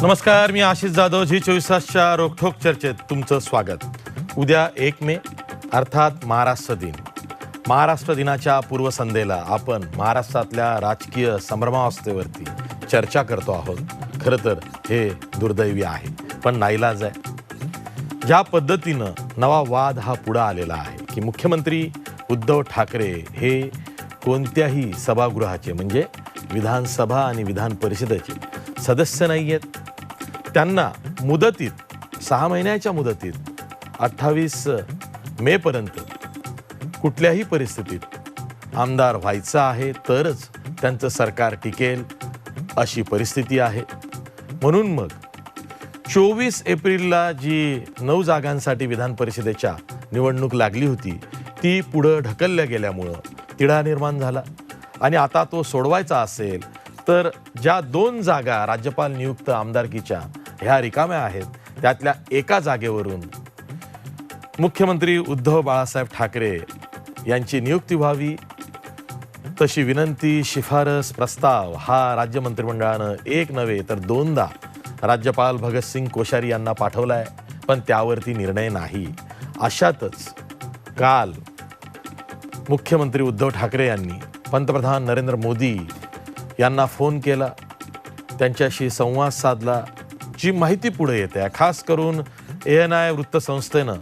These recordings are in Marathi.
नमस्कार, मी आशिष जाधव. झी 24 तासच्या रोखोक चर्चेत तुमचं स्वागत. उद्या 1 मे अर्थात महाराष्ट्र दिन. महाराष्ट्र दिनाच्या पूर्वसंध्येला आपण महाराष्ट्रातल्या राजकीय संभ्रमावस्थेवरती चर्चा करतो आहोत. खरं तर हे दुर्दैवी आहे, पण नाईलाज आहे. ज्या पद्धतीनं नवा वाद हा पुढे आलेला आहे की मुख्यमंत्री उद्धव ठाकरे हे कोणत्याही सभागृहाचे म्हणजे विधानसभा आणि विधान परिषदेचे सदस्य नाही आहेत. त्यांना मुदतीत 6 महिन्याच्या मुदतीत 28 मेपर्यंत कुठल्याही परिस्थितीत आमदार व्हायचं आहे, तरच त्यांचं सरकार टिकेल अशी परिस्थिती आहे. म्हणून मग 24 एप्रिलला जी 9 जागांसाठी विधान परिषदेच्या निवडणूक लागली होती ती पुढं ढकलल्या गेल्यामुळं तिढा निर्माण झाला. आणि आता तो सोडवायचा असेल तर ज्या 2 जागा राज्यपाल नियुक्त आमदारकीच्या ह्या रिकाम्या आहेत, त्यातल्या एका जागेवरून मुख्यमंत्री उद्धव बाळासाहेब ठाकरे यांची नियुक्ती व्हावी, तशी विनंती, शिफारस, प्रस्ताव हा राज्य मंत्रिमंडळानं एक नव्हे तर 2दा राज्यपाल भगतसिंग कोश्यारी यांना पाठवला आहे, पण त्यावरती निर्णय नाही. अशातच काल मुख्यमंत्री उद्धव ठाकरे यांनी पंतप्रधान नरेंद्र मोदी यांना फोन केला, त्यांच्याशी संवाद साधला. जी माहिती पुढे येते आहे, खास करून ANI वृत्तसंस्थेनं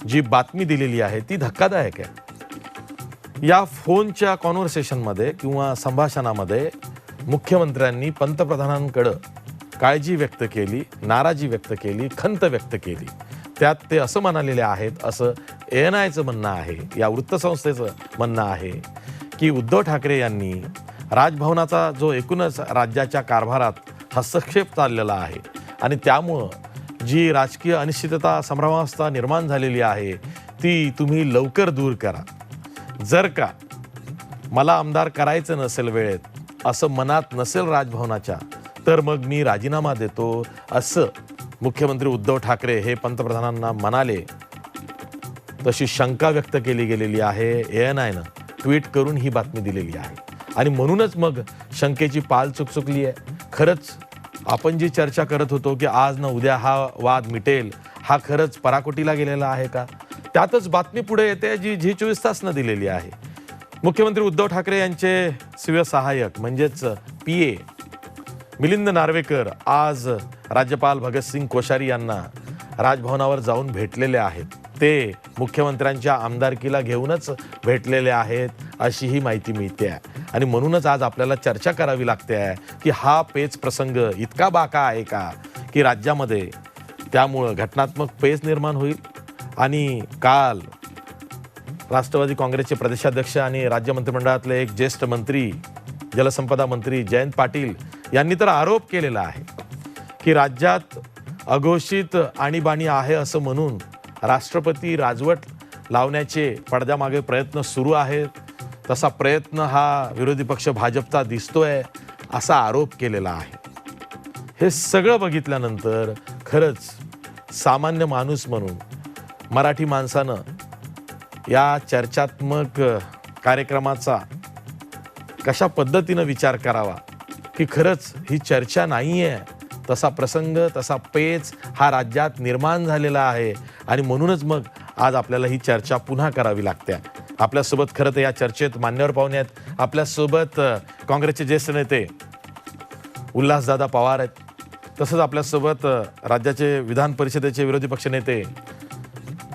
जी बातमी दिलेली आहे ती धक्कादायक आहे. या फोनच्या कॉन्व्हर्सेशनमध्ये किंवा संभाषणामध्ये मुख्यमंत्र्यांनी पंतप्रधानांकडं काळजी व्यक्त केली, नाराजी व्यक्त केली, खंत व्यक्त केली. त्यात ते असं म्हणालेले आहेत, असं ANIचं म्हणणं आहे, या वृत्तसंस्थेचं म्हणणं आहे की उद्धव ठाकरे यांनी राजभवनाचा जो एकूणच राज्याच्या कारभारात हस्तक्षेप चाललेला आहे आणि त्यामुळं जी राजकीय अनिश्चितता, संभ्रमावस्था निर्माण झालेली आहे ती तुम्ही लवकर दूर करा. जर का मला आमदार करायचं नसेल वेळेत असं मनात नसेल राजभवनाच्या, तर मग मी राजीनामा देतो, असं मुख्यमंत्री उद्धव ठाकरे हे पंतप्रधानांना म्हणाले. तशी शंका व्यक्त केली गेलेली आहे. ANIनं ट्विट करून ही बातमी दिलेली आहे आणि म्हणूनच मग शंकेची पाल चुकचुकली आहे. खरंच आपण जी चर्चा करत होतो की आज न उद्या हा वाद मिटेल, हा खरंच पराकोटीला गेलेला आहे का? त्यातच बातमी पुढे येते जी झी 24 तासनं दिलेली आहे. मुख्यमंत्री उद्धव ठाकरे यांचे स्वीय सहाय्यक म्हणजेच PA मिलिंद नार्वेकर आज राज्यपाल भगतसिंग कोश्यारी यांना राजभवनावर जाऊन भेटलेले आहेत. ते मुख्यमंत्र्यांच्या आमदारकीला घेऊनच भेटलेले आहेत अशी ही माहिती मिळते आहे. आणि म्हणूनच आज आपल्याला चर्चा करावी लागते आहे की हा पेच प्रसंग इतका बाका आहे का की राज्यामध्ये त्यामुळं घटनात्मक पेच निर्माण होईल. आणि काल राष्ट्रवादी काँग्रेसचे प्रदेशाध्यक्ष आणि राज्य मंत्रिमंडळातले एक ज्येष्ठ मंत्री, जलसंपदा मंत्री जयंत पाटील यांनी तर आरोप केलेला आहे की राज्यात अघोषित आणीबाणी आहे असं म्हणून राष्ट्रपती राजवट लावण्याचे पडद्यामागे प्रयत्न सुरू आहेत. तसा प्रयत्न हा विरोधी पक्ष भाजपचा दिसतोय असा आरोप केलेला आहे. हे सगळं बघितल्यानंतर खरंच सामान्य माणूस म्हणून मराठी माणसानं या चर्चात्मक कार्यक्रमाचा कशा पद्धतीनं विचार करावा की खरंच ही चर्चा नाही आहे, तसा प्रसंग, तसा पेच हा राज्यात निर्माण झालेला आहे. आणि म्हणूनच मग आज आपल्याला ही चर्चा पुन्हा करावी लागते. आपल्यासोबत खरं तर या चर्चेत मान्यवर पाहुणे आहेत. आपल्यासोबत काँग्रेसचे ज्येष्ठ नेते उल्हासदादा पवार आहेत. तसंच आपल्यासोबत राज्याचे विधान परिषदेचे विरोधी पक्ष नेते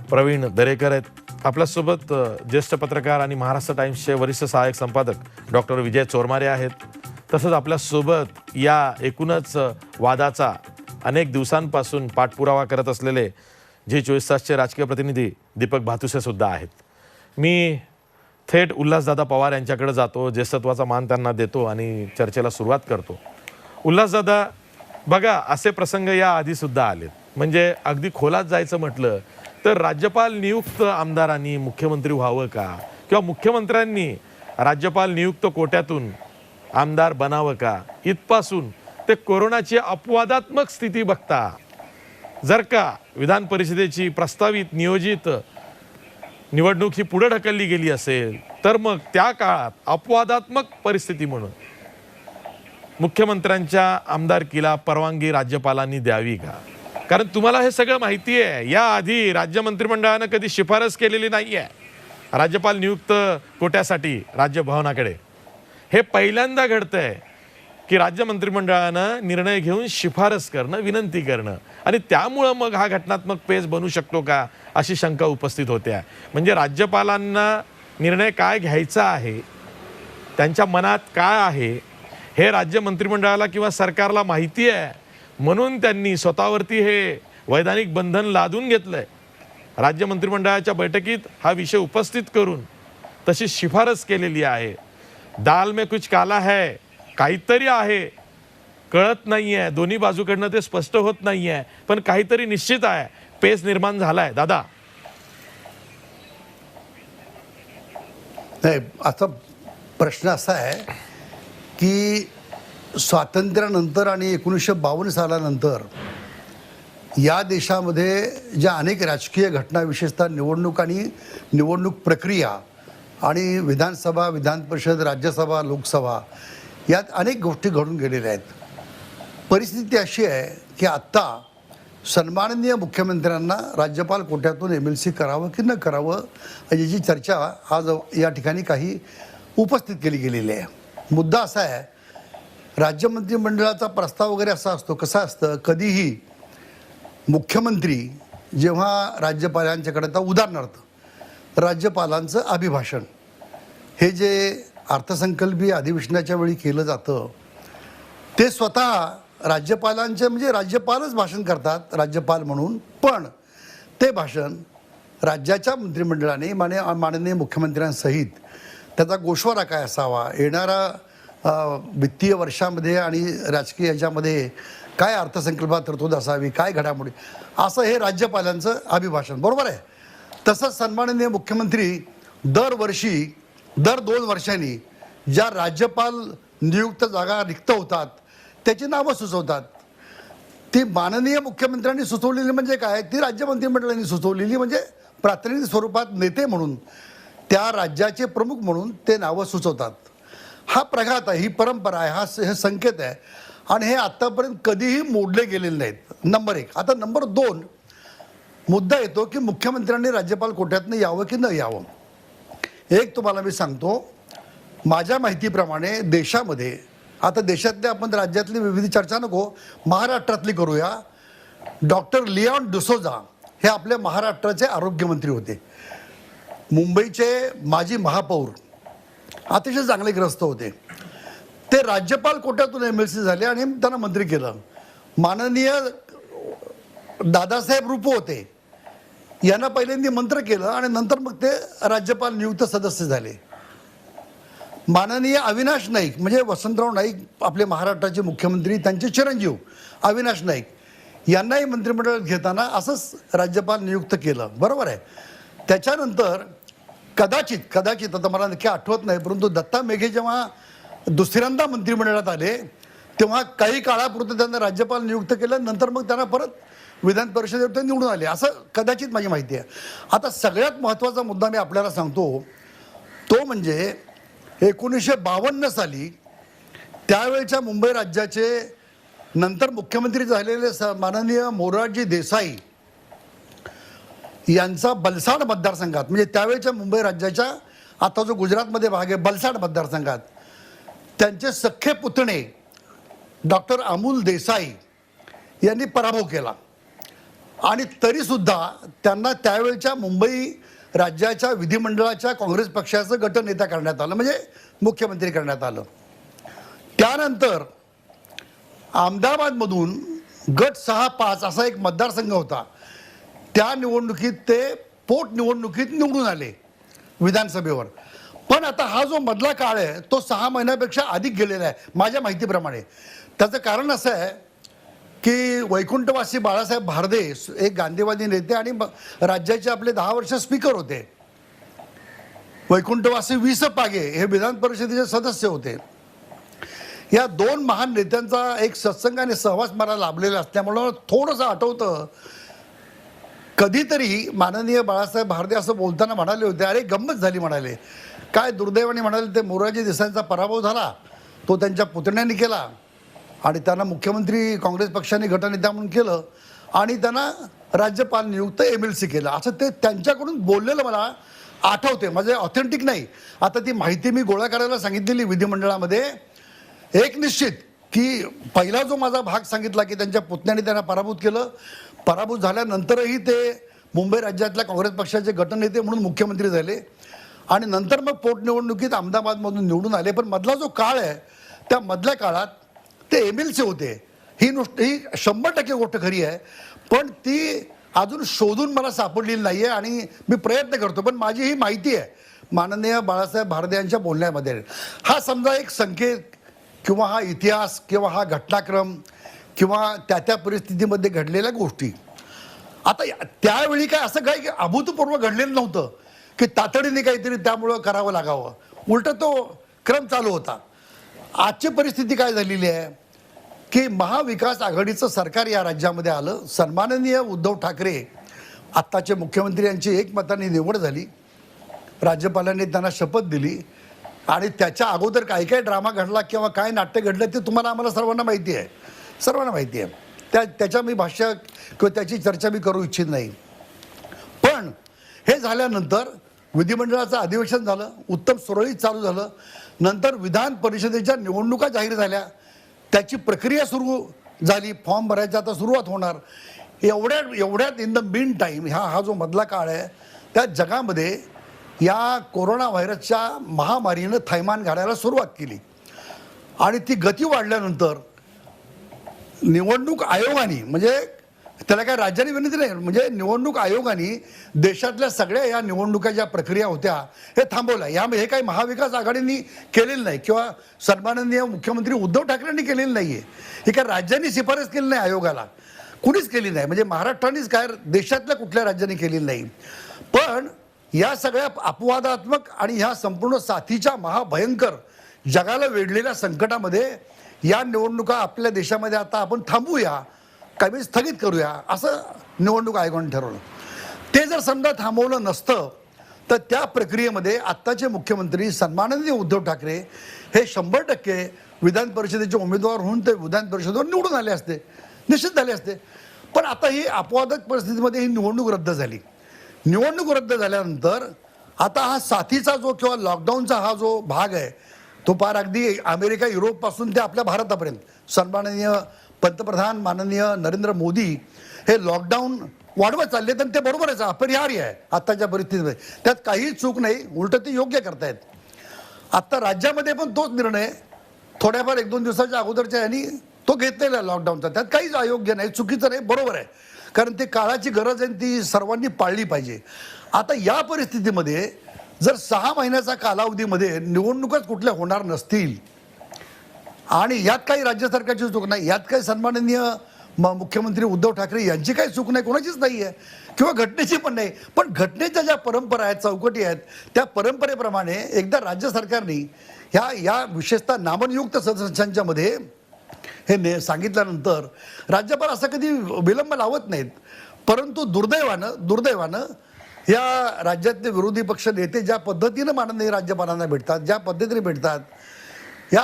प्रवीण दरेकर आहेत. आपल्यासोबत ज्येष्ठ पत्रकार आणि महाराष्ट्र टाइम्सचे वरिष्ठ सहाय्यक संपादक डॉक्टर विजय चोरमारे आहेत. तसंच आपल्यासोबत या एकूणच वादाचा अनेक दिवसांपासून पाठपुरावा करत असलेले झी 24 तासचे राजकीय प्रतिनिधी दीपक भातुसे सुद्धा आहेत. मी थेट उल्हासदादा पवार यांच्याकडे जातो, ज्येष्ठत्वाचा मान त्यांना देतो आणि चर्चेला सुरुवात करतो. उल्हासदादा, बघा असे प्रसंग या आधीसुद्धा आलेत. म्हणजे अगदी खोलात जायचं म्हटलं तर राज्यपाल नियुक्त आमदारांनी मुख्यमंत्री व्हावं का, किंवा मुख्यमंत्र्यांनी राज्यपाल नियुक्त कोट्यातून आमदार बनावं का, इथपासून ते कोरोनाची अपवादात्मक स्थिती बघता जर का विधान परिषदेची प्रस्तावित नियोजित निवडणूक ही पुढे ढकलली गेली असेल तर मग त्या काळात अपवादात्मक परिस्थिती म्हणून मुख्यमंत्र्यांच्या आमदारकीला परवानगी राज्यपालांनी द्यावी का? कारण तुम्हाला हे सगळं माहिती आहे, याआधी राज्य मंत्रिमंडळानं कधी शिफारस केलेली नाही आहे राज्यपाल नियुक्त कोट्यासाठी राज्यभवनाकडे. हे पहिल्यांदा घडतंय की राज्य मंत्रिमंडळानं निर्णय घेऊन शिफारस करणं, विनंती करणं, आणि त्यामुळं मग हा घटनात्मक पेच बनू शकतो का अशी शंका उपस्थित होत्या. म्हणजे राज्यपालांना निर्णय काय घ्यायचा आहे, त्यांच्या मनात काय आहे हे राज्य मंत्रिमंडळाला किंवा सरकारला माहिती आहे, म्हणून त्यांनी स्वतःवरती हे वैधानिक बंधन लादून घेतलंय. राज्य मंत्रिमंडळाच्या बैठकीत हा विषय उपस्थित करून तशी शिफारस केलेली आहे. दाल में कुछ काला है, काहीतरी आहे, कळत नाही आहे, दोन्ही बाजूकडनं ते स्पष्ट होत नाही आहे, पण काहीतरी निश्चित आहे, पेच निर्माण झालाय. दादा, नाही, आता प्रश्न असा आहे की स्वातंत्र्यानंतर आणि 1952 सालानंतर या देशामध्ये ज्या अनेक राजकीय घटना, विशेषतः निवडणूक आणि निवडणूक प्रक्रिया आणि विधानसभा, विधान परिषद, राज्यसभा, लोकसभा यात अनेक गोष्टी घडून गेलेल्या आहेत. परिस्थिती अशी आहे की आत्ता सन्माननीय मुख्यमंत्र्यांना राज्यपाल कोट्यातून MLC करावं की न करावं याची चर्चा आज या ठिकाणी काही उपस्थित केली गेलेली आहे. मुद्दा असा आहे, राज्य मंत्रिमंडळाचा प्रस्ताव वगैरे असा असतो, कसं असतं, कधीही मुख्यमंत्री जेव्हा राज्यपालांच्याकडे, आता उदाहरणार्थ राज्यपालांचं अभिभाषण हे जे अर्थसंकल्पीय अधिवेशनाच्या वेळी केलं जातं ते स्वतः राज्यपालांचे, म्हणजे राज्यपालच भाषण करतात राज्यपाल म्हणून, पण ते भाषण राज्याच्या मंत्रिमंडळाने माननीय मुख्यमंत्र्यांसहित त्याचा गोषवारा काय असावा, येणारा वित्तीय वर्षामध्ये आणि राजकीय याच्यामध्ये काय अर्थसंकल्पात तरतूद असावी, काय घडामोडी, असं हे राज्यपालांचं अभिभाषण, बरोबर आहे. तसंच सन्माननीय मुख्यमंत्री दरवर्षी दर 2 वर्षांनी ज्या राज्यपाल नियुक्त जागा रिक्त होतात त्याची नावं सुचवतात. ती माननीय मुख्यमंत्र्यांनी सुचवलेली म्हणजे काय, ती राज्य मंत्रिमंडळाने सुचवलेली, म्हणजे प्रातिनिधिक स्वरूपात नेते म्हणून, त्या राज्याचे प्रमुख म्हणून ते नावं सुचवतात. हा प्रघात आहे, ही परंपरा आहे, हे संकेत आहे, आणि हे आत्तापर्यंत कधीही मोडले गेलेले नाहीत. नंबर 1. आता नंबर 2 मुद्दा येतो की मुख्यमंत्र्यांनी राज्यपाल कोट्यातनं यावं की न यावं. एक तुम्हाला मी सांगतो, माझ्या माहितीप्रमाणे देशामध्ये, आता देशातल्या आपण राज्यातली विविध चर्चा नको, महाराष्ट्रातली करूया. डॉक्टर लिओन डिसोजा हे आपल्या महाराष्ट्राचे आरोग्यमंत्री होते. मुंबईचे माजी महापौर, अतिशय चांगले ग्रस्त होते. ते राज्यपाल कोट्यातून MLC झाले आणि त्यांना मंत्री केलं. माननीय दादासाहेब रुपे होते, यांना पहिल्यांदा मंत्र केलं आणि नंतर मग ते राज्यपाल नियुक्त सदस्य झाले. माननीय अविनाश नाईक, म्हणजे वसंतराव नाईक आपले महाराष्ट्राचे मुख्यमंत्री, त्यांचे चिरंजीव अविनाश नाईक, यांनाही मंत्रिमंडळात घेताना असंच राज्यपाल नियुक्त केलं, बरोबर आहे. त्याच्यानंतर कदाचित आता मला नक्की आठवत नाही, परंतु दत्ता मेघे जेव्हा दुसऱ्यांदा मंत्रिमंडळात आले तेव्हा काही काळापुरतं त्यांना राज्यपाल नियुक्त केलं, नंतर मग त्यांना परत विधान परिषदेवर ते निवडून आले, असं कदाचित माझी माहिती आहे. आता सगळ्यात महत्त्वाचा मुद्दा मी आपल्याला सांगतो, तो म्हणजे 1952 साली त्यावेळच्या मुंबई राज्याचे नंतर मुख्यमंत्री झालेले माननीय मोरारजी देसाई यांचा बलसाड मतदारसंघात, म्हणजे त्यावेळच्या मुंबई राज्याच्या, आता जो गुजरातमध्ये भाग आहे बलसाड मतदारसंघात, त्यांचे सख्खे पुतणे डॉक्टर अमूल देसाई यांनी पराभव केला. आणि तरीसुद्धा त्यांना त्यावेळच्या मुंबई राज्याच्या विधिमंडळाच्या काँग्रेस पक्षाचं गटनेता करण्यात आलं, म्हणजे मुख्यमंत्री करण्यात आलं. त्यानंतर अहमदाबादमधून गट 6-5 असा एक मतदारसंघ होता, त्या निवडणुकीत ते पोटनिवडणुकीत निवडून आले विधानसभेवर. पण आता हा जो मधला काळ आहे तो 6 महिन्यापेक्षा अधिक गेलेला आहे माझ्या माहितीप्रमाणे. त्याचं कारण असं आहे की वैकुंठवासी बाळासाहेब भारदे एक गांधीवादी नेते आणि राज्याचे आपले 10 वर्ष स्पीकर होते. वैकुंठवासी वि.स. पागे हे विधान परिषदेचे सदस्य होते. या 2 महान नेत्यांचा एक सत्संग आणि सहवास मला लाभलेला असल्यामुळं थोडंसं आठवतं, कधीतरी माननीय बाळासाहेब भारदे असं बोलताना म्हणाले होते, अरे गंमत झाली म्हणाले, काय दुर्दैवाने म्हणाले, ते मोरारजी देसाईंचा पराभव झाला, तो त्यांच्या पुतण्याने केला, आणि त्यांना मुख्यमंत्री काँग्रेस पक्षाने गटनेता म्हणून केलं आणि त्यांना राज्यपाल नियुक्त MLC केलं, असं ते त्यांच्याकडून बोललेलं मला आठवते. म्हणजे ऑथेंटिक नाही. आता ती माहिती मी गोळा करायला सांगितलेली विधिमंडळामध्ये. एक निश्चित की पहिला जो माझा भाग सांगितला की त्यांच्या पुतण्याने त्यांना पराभूत केलं, पराभूत झाल्यानंतरही ते मुंबई राज्यातल्या काँग्रेस पक्षाचे गटनेते म्हणून मुख्यमंत्री झाले आणि नंतर मग पोटनिवडणुकीत अहमदाबादमधून निवडून आले. पण मधला जो काळ आहे त्या मधल्या काळात ते MLC होते. ही 100% गोष्ट खरी आहे, पण ती अजून शोधून मला सापडलेली नाही आहे आणि मी प्रयत्न करतो. पण माझी ही माहिती आहे माननीय बाळासाहेब भारदे यांच्या बोलण्यामध्ये. हा समजा एक संकेत किंवा हा इतिहास किंवा हा घटनाक्रम किंवा त्या परिस्थितीमध्ये घडलेल्या गोष्टी. आता त्यावेळी काय असं काही अभूतपूर्व घडलेलं नव्हतं की तातडीने काहीतरी त्यामुळं करावं लागावं. उलट तो क्रम चालू होता. आजची परिस्थिती काय झालेली आहे की महाविकास आघाडीचं सरकार या राज्यामध्ये आलं. सन्माननीय उद्धव ठाकरे आत्ताचे मुख्यमंत्री यांची एकमताने निवड झाली. राज्यपालांनी त्यांना शपथ दिली आणि त्याच्या अगोदर काय काय ड्रामा घडला किंवा काय नाट्य घडलं ते तुम्हाला आम्हाला सर्वांना माहिती आहे. सर्वांना माहिती आहे. त्याच्या मी भाष्य किंवा त्याची चर्चा मी करू इच्छित नाही. पण हे झाल्यानंतर विधिमंडळाचं अधिवेशन झालं, उत्तम सुरळीत चालू झालं. नंतर विधान परिषदेच्या निवडणुका जाहीर झाल्या, त्याची प्रक्रिया सुरू झाली, फॉर्म भरायचा आता सुरुवात होणार. एवढ्यात इन द मीन टाईम हा जो मधला काळ आहे त्या जगामध्ये या कोरोना व्हायरसच्या महामारीनं थैमान घालायला सुरुवात केली आणि ती गती वाढल्यानंतर निवडणूक आयोगाने, म्हणजे त्याला काय राज्याने विनंती नाही, म्हणजे निवडणूक आयोगाने देशातल्या सगळ्या या निवडणुका ज्या प्रक्रिया होत्या हे थांबवल्या. हे काही महाविकास आघाडींनी केलेलं नाही किंवा सन्माननीय मुख्यमंत्री उद्धव ठाकरेंनी केलेलं नाही आहे. हे काय राज्यांनी शिफारस केली नाही आयोगाला, कुणीच केली नाही. म्हणजे महाराष्ट्रानेच काय देशातल्या कुठल्या राज्याने केलेली नाही. पण या सगळ्या अपवादात्मक आणि ह्या संपूर्ण साथीच्या महाभयंकर जगाला वेढलेल्या संकटामध्ये या निवडणुका आपल्या देशामध्ये आता आपण थांबवूया, काही स्थगित करूया असं निवडणूक आयोगाने ठरवलं. ते जर समजा थांबवलं नसतं तर त्या प्रक्रियेमध्ये आत्ताचे मुख्यमंत्री सन्माननीय उद्धव ठाकरे हे 100% विधान परिषदेचे उमेदवार होऊन ते विधान परिषदेवर निवडून आले असते, निश्चित झाले असते. पण आता ही अपवादक परिस्थितीमध्ये ही निवडणूक रद्द झाली. निवडणूक रद्द झाल्यानंतर आता हा साथीचा जो किंवा लॉकडाऊनचा हा जो भाग आहे तो पार अगदी अमेरिका युरोपपासून ते आपल्या भारतापर्यंत सन्माननीय पंतप्रधान माननीय नरेंद्र मोदी हे लॉकडाऊन वाढवत चालले. तर ते बरोबरच अपरिहार्य आहे आत्ताच्या परिस्थितीमध्ये, त्यात काहीही चूक नाही, उलट ते योग्य करतायत. आत्ता राज्यामध्ये पण तोच निर्णय थोड्याफार 1-2 दिवसाच्या अगोदरच्या यांनी तो घेतलेला आहे लॉकडाऊनचा. त्यात काहीच अयोग्य नाही, चुकीचं नाही, बरोबर आहे. कारण ते काळाची गरज आहे, ती सर्वांनी पाळली पाहिजे. आता या परिस्थितीमध्ये जर 6 महिन्याच्या कालावधीमध्ये निवडणुकाच कुठल्या होणार नसतील आणि यात काही राज्य सरकारची चूक नाही, यात काही सन्माननीय मुख्यमंत्री उद्धव ठाकरे यांची काही चूक नाही, कोणाचीच नाही आहे किंवा घटनेची पण नाही. पण घटनेच्या ज्या परंपरा आहेत, चौकटी आहेत, त्या परंपरेप्रमाणे एकदा राज्य सरकारने या विशेषतः नामनियुक्त सदस्यांच्या मध्ये हे सांगितल्यानंतर राज्यपाल असं कधी विलंब लावत नाहीत. परंतु दुर्दैवानं या राज्यातले विरोधी पक्ष नेते ज्या पद्धतीनं माननीय राज्यपालांना भेटतात, ज्या पद्धतीने भेटतात, या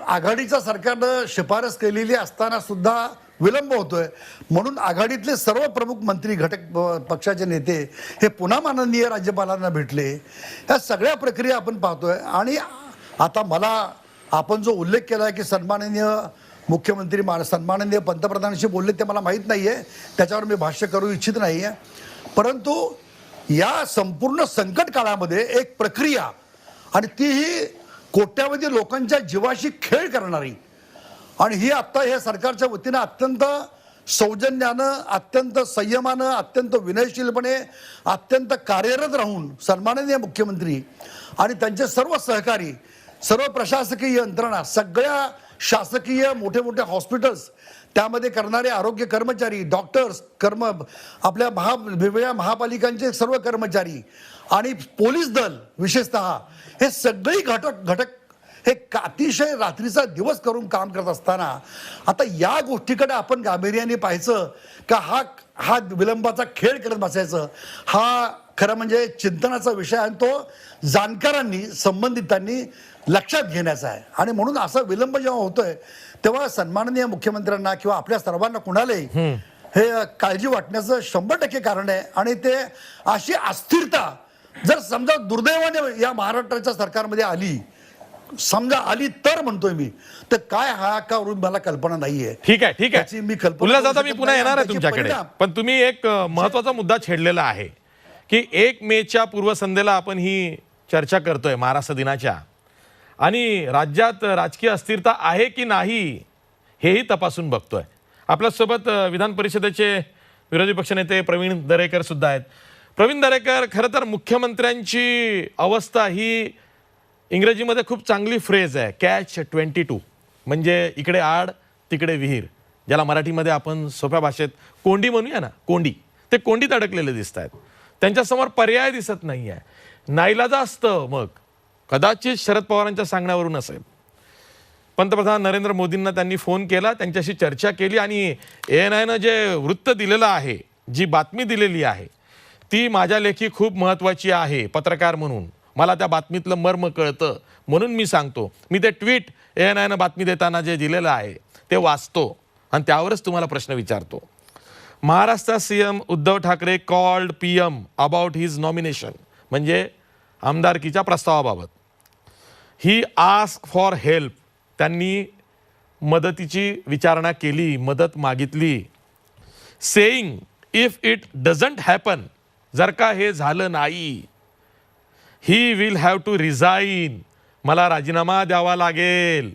आघाडीच्या सरकारनं शिफारस केलेली असताना सुद्धा विलंब होतोय. म्हणून आघाडीतले सर्व प्रमुख मंत्री घटक पक्षाचे नेते हे पुन्हा माननीय राज्यपालांना भेटले. या सगळ्या प्रक्रिया आपण पाहतोय. आणि आता आपण जो उल्लेख केला आहे की सन्माननीय मुख्यमंत्री सन्माननीय पंतप्रधानांशी बोलले ते मला माहीत नाही आहे, त्याच्यावर मी भाष्य करू इच्छित नाही आहे. परंतु या संपूर्ण संकट काळामध्ये एक प्रक्रिया आणि तीही कोट्यावधी लोकांच्या जीवाशी खेळ करणारी आणि ही आत्ता या सरकारच्या वतीनं अत्यंत सौजन्यानं, अत्यंत संयमानं, अत्यंत विनयशीलपणे, अत्यंत कार्यरत राहून सन्माननीय मुख्यमंत्री आणि त्यांचे सर्व सहकारी, सर्व प्रशासकीय यंत्रणा, सगळ्या शासकीय मोठे मोठे हॉस्पिटल्स, त्यामध्ये करणारे आरोग्य कर्मचारी, डॉक्टर्स, आपल्या वेगवेगळ्या महापालिकांचे सर्व कर्मचारी आणि पोलीस दल विशेषतः हे सगळे घटक हे अतिशय रात्रीचा दिवस करून काम करत असताना आता या गोष्टीकडे आपण गांभीर्याने पाहायचं का हा विलंबाचा खेळ करत बसायचं, हा खरं म्हणजे चिंतनाचा विषय आहे आणि तो जाणकारांनी संबंधितांनी लक्षात घेण्याचा आहे. आणि म्हणून असा विलंब जेव्हा होतोय तेव्हा सन्माननीय मुख्यमंत्र्यांना किंवा आपल्या सर्वांना कुणालाही हे काळजी वाटण्याचं 100% कारण आहे. आणि ते अशी अस्थिरता जर समजा दुर्दैवाने या महाराष्ट्राच्या सरकारमध्ये आली, समजा आली तर म्हणतोय मी, तर काय हा का वरून मला कल्पना नाहीये. ठीक आहे त्याची मी कल्पना उल्हास करू दादा, मी शकत पुन्हा नाही. येणार आहे त्याचे तुमच्याकडे, परिणाम- पण तुम्ही एक महत्वाचा मुद्दा छेडलेला आहे की 1 मेच्या पूर्वसंध्येला आपण ही चर्चा करतोय महाराष्ट्र दिनाच्या, आणि राज्यात राजकीय अस्थिरता आहे की नाही हेही तपासून बघतोय. आपल्यासोबत विधान परिषदेचे विरोधी पक्षनेते प्रवीण दरेकर सुद्धा आहेत. प्रवीण दरेकर, खरं तर मुख्यमंत्र्यांची अवस्था ही इंग्रजीमध्ये खूप चांगली फ्रेज आहे, कॅच 22, म्हणजे इकडे आड तिकडे विहीर, ज्याला मराठीमध्ये आपण सोप्या भाषेत कोंडी म्हणूया ना, कोंडी. ते कोंडीत अडकलेले दिसत आहेत, त्यांच्यासमोर पर्याय दिसत नाही आहे. नाईलाजास्तव मग कदाचित शरद पवारांच्या सांगण्यावरून असेल, पंतप्रधान नरेंद्र मोदींना त्यांनी फोन केला, त्यांच्याशी चर्चा केली, आणि ANIनं जे वृत्त दिलेलं आहे, जी बातमी दिलेली आहे, ती माझ्या लेखी खूप महत्त्वाची आहे. पत्रकार म्हणून मला त्या बातमीतलं मर्म कळतं, म्हणून मी सांगतो. मी ते ट्विट ANIनं बातमी देताना जे दिलेलं आहे ते वाचतो आणि त्यावरच तुम्हाला प्रश्न विचारतो. Maharashtra CM Uddhav Thackeray called PM about his nomination, म्हणजे आमदारकीच्या प्रस्तावाबाबत. ही आस्क फॉर हेल्प, त्यांनी मदतीची विचारणा केली, मदत मागितली. Saying if it doesn't happen, जर का हे झालं नाही, he will have to resign, मला राजीनामा द्यावा लागेल.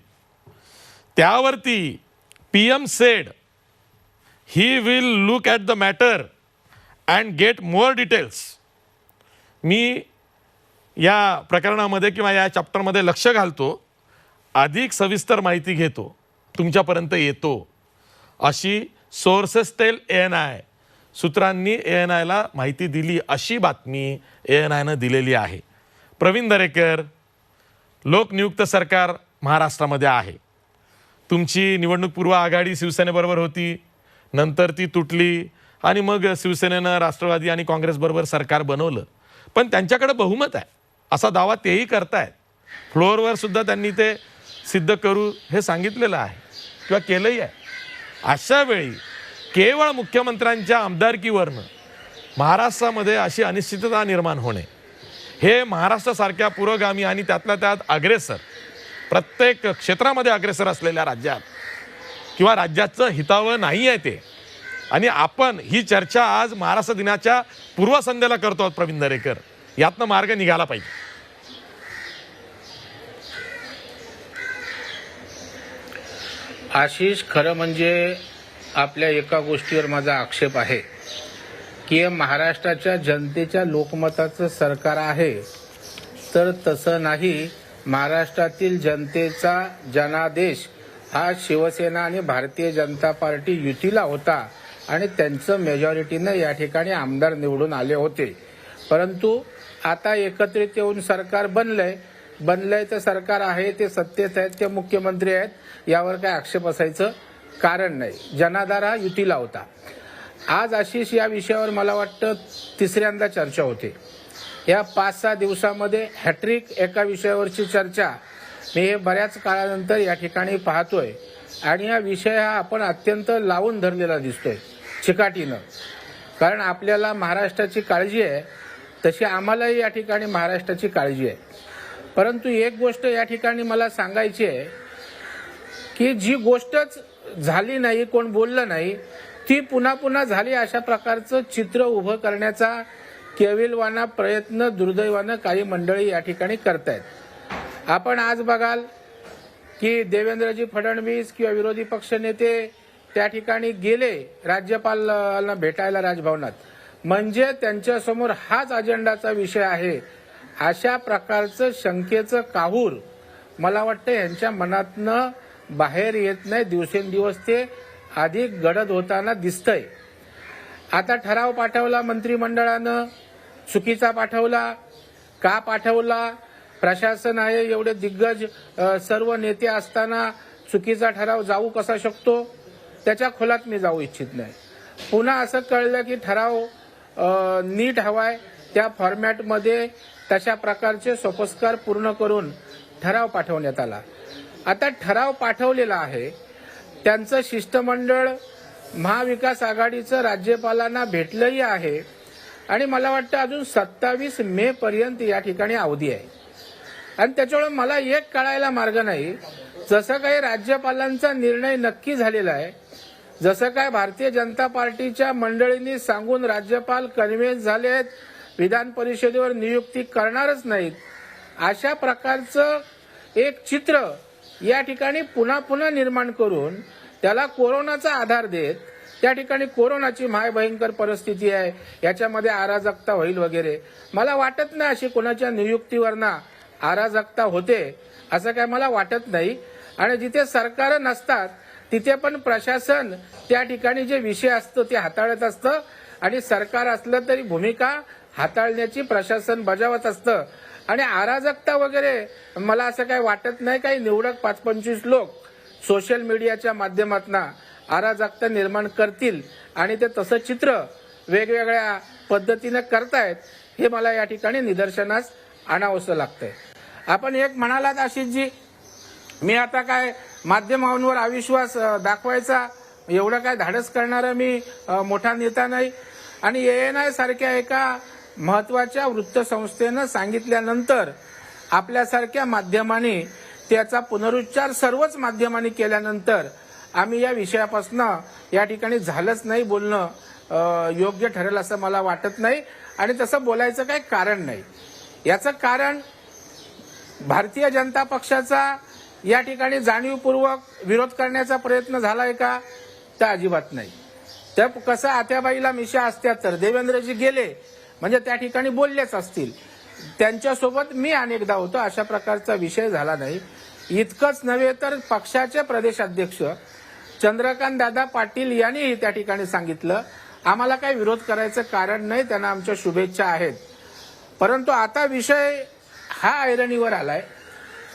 त्यावरती PM said he will look at the matter and get more details. मी या प्रकरणामध्ये किंवा या चॅप्टरमध्ये लक्ष घालतो, अधिक सविस्तर माहिती घेतो, तुमच्यापर्यंत येतो, अशी सोर्सेस टेल ANI, सूत्रांनी ANIला माहिती दिली, अशी बातमी ANIनं दिलेली आहे. प्रवीण दरेकर, लोकनियुक्त सरकार महाराष्ट्रामध्ये आहे. तुमची निवडणूकपूर्व आघाडी शिवसेनेबरोबर होती, नंतर ती तुटली आणि मग शिवसेनेनं राष्ट्रवादी आणि काँग्रेसबरोबर सरकार बनवलं. पण त्यांच्याकडे बहुमत आहे असा दावा तेही करतायत. फ्लोअरवर सुद्धा त्यांनी ते सिद्ध करू हे सांगितलेलं आहे किंवा केलंही आहे. अशा वेळी केवळ मुख्यमंत्र्यांच्या आमदारकीवरनं महाराष्ट्रामध्ये अशी अनिश्चितता निर्माण होणे, हे महाराष्ट्रासारख्या पुरोगामी आणि त्यातल्या त्यात अग्रेसर, प्रत्येक क्षेत्रामध्ये अग्रेसर असलेल्या राज्यात किंवा राज्याचं हितावं नाही आहे ते. आणि आपण ही चर्चा आज महाराष्ट्र दिनाच्या पूर्वसंध्येला करतो आहोत प्रवीण दरेकर, यातनं मार्ग निघाला पाहिजे. आशिष, खरं म्हणजे आपल्या एका गोष्टीवर माझा आक्षेप आहे की महाराष्ट्राच्या जनतेच्या लोकमताचं सरकार आहे, तर तसं नाही. महाराष्ट्रातील जनतेचा जनादेश हा शिवसेना आणि भारतीय जनता पार्टी युतीला होता आणि त्यांचं मेजॉरिटीनं या ठिकाणी आमदार निवडून आले होते. परंतु आता एकत्रित येऊन सरकार बनलंय तर सरकार आहे ते सत्तेत आहेत, ते मुख्यमंत्री आहेत, यावर काय आक्षेप असायचं कारण नाही. जनाधार हा युतीला होता. आज आशिष, या विषयावर मला वाटतं तिसऱ्यांदा चर्चा होते. या 5-6 दिवसामध्ये हॅट्रिक एका विषयावरची चर्चा मी हे बऱ्याच काळानंतर या ठिकाणी पाहतोय. आणि हा विषय हा आपण अत्यंत लावून धरलेला दिसतोय चिकाटीनं. कारण आपल्याला महाराष्ट्राची काळजी आहे, तशी आम्हालाही या ठिकाणी महाराष्ट्राची काळजी आहे. परंतु एक गोष्ट या ठिकाणी मला सांगायची आहे की जी गोष्टच झाली नाही, कोण बोललं नाही, ती पुन्हा पुन्हा झाली, अशा प्रकारचं चित्र उभं करण्याचा केविलवाना प्रयत्न दुर्दैवानं काही मंडळी या ठिकाणी करतायत. आपण आज बघाल की देवेंद्रजी फडणवीस किंवा विरोधी पक्षनेते त्या ठिकाणी गेले राज्यपालांना भेटायला राजभवनात, म्हणजे त्यांच्यासमोर हाच अजेंडाचा विषय आहे, अशा प्रकारचं शंकेचं काहूर मला वाटतं यांच्या मनातनं बाहेर येत नाही. दिवसेंदिवस ते अधिक गडद होताना दिसतंय. आता ठराव पाठवला मंत्रिमंडळानं, चुकीचा पाठवला. का पाठवला? प्रशासन आहे, एवढे दिग्गज सर्व नेते असताना चुकीचा ठराव जाऊ कसा शकतो, त्याच्या खोलात मी जाऊ इच्छित नाही. पुन्हा असं कळलं की ठराव नीट हवाय, त्या फॉर्मॅटमध्ये तशा प्रकारचे सोपस्कार पूर्ण करून ठराव पाठवण्यात आला. आता ठराव पाठवलेला आहे, त्यांचं शिष्टमंडळ महाविकास आघाडीचं राज्यपालांना भेटलंही आहे आणि मला वाटतं अजून 27 मे पर्यंत या ठिकाणी अवधी आहे. आणि त्याच्यामुळे मला एक कळायला मार्ग नाही, जसं काही राज्यपालांचा निर्णय नक्की झालेला आहे, जसं काय भारतीय जनता पार्टीच्या मंडळींनी सांगून राज्यपाल कन्व्हिन्स झाले आहेत, विधान परिषदेवर नियुक्ती करणारच नाहीत, अशा प्रकारचं एक चित्र या ठिकाणी पुन्हा पुन्हा निर्माण करून त्याला कोरोनाचा आधार देत, त्या ठिकाणी कोरोनाची भयंकर परिस्थिती आहे, याच्यामध्ये अराजकता होईल वगैरे, मला वाटत नाही अशी कोणाच्या नियुक्तीवरना अराजकता होते असं काय मला वाटत नाही. आणि जिथे सरकार नसतात तिथे पण प्रशासन त्या ठिकाणी जे विषय असतो ते हाताळत असतं आणि सरकार असलं तरी भूमिका हाताळण्याची प्रशासन बजावत असतं. आणि अराजकता वगैरे मला असं काही वाटत नाही. काही निवडक 5-25 लोक सोशल मीडियाच्या माध्यमातून अराजकता निर्माण करतील आणि ते तसं चित्र वेगवेगळ्या पद्धतीने करतायत, हे मला या ठिकाणी निदर्शनास आणावंसं लागतंय. आपण एक म्हणालात आशिषजी, मी आता काय माध्यमांवर अविश्वास दाखवायचा एवढं काय धाडस करणारा मी मोठा नेता नाही. आणि ANI सारख्या एका महत्वाच्या वृत्तसंस्थेनं सांगितल्यानंतर आपल्यासारख्या माध्यमांनी त्याचा पुनरुच्चार सर्वच माध्यमांनी केल्यानंतर आम्ही या विषयापासून या ठिकाणी झालंच नाही बोलणं योग्य ठरेल असं मला वाटत नाही. आणि तसं बोलायचं काही कारण नाही. याचं कारण भारतीय जनता पक्षाचा या ठिकाणी जाणीवपूर्वक विरोध करण्याचा प्रयत्न झालाय का? तर अजिबात नाही. तर कसं आत्याबाईला मिशा असत्या तर देवेंद्रजी गेले म्हणजे त्या ठिकाणी बोललेच असतील, त्यांच्यासोबत मी अनेकदा होतो, अशा प्रकारचा विषय झाला नाही. इतकंच नव्हे तर पक्षाचे प्रदेशाध्यक्ष चंद्रकांत दादा पाटील यांनीही त्या ठिकाणी सांगितलं, आम्हाला काही विरोध करायचं कारण नाही, त्यांना आमच्या शुभेच्छा आहेत. परंतु आता विषय हा ऐरणीवर आलाय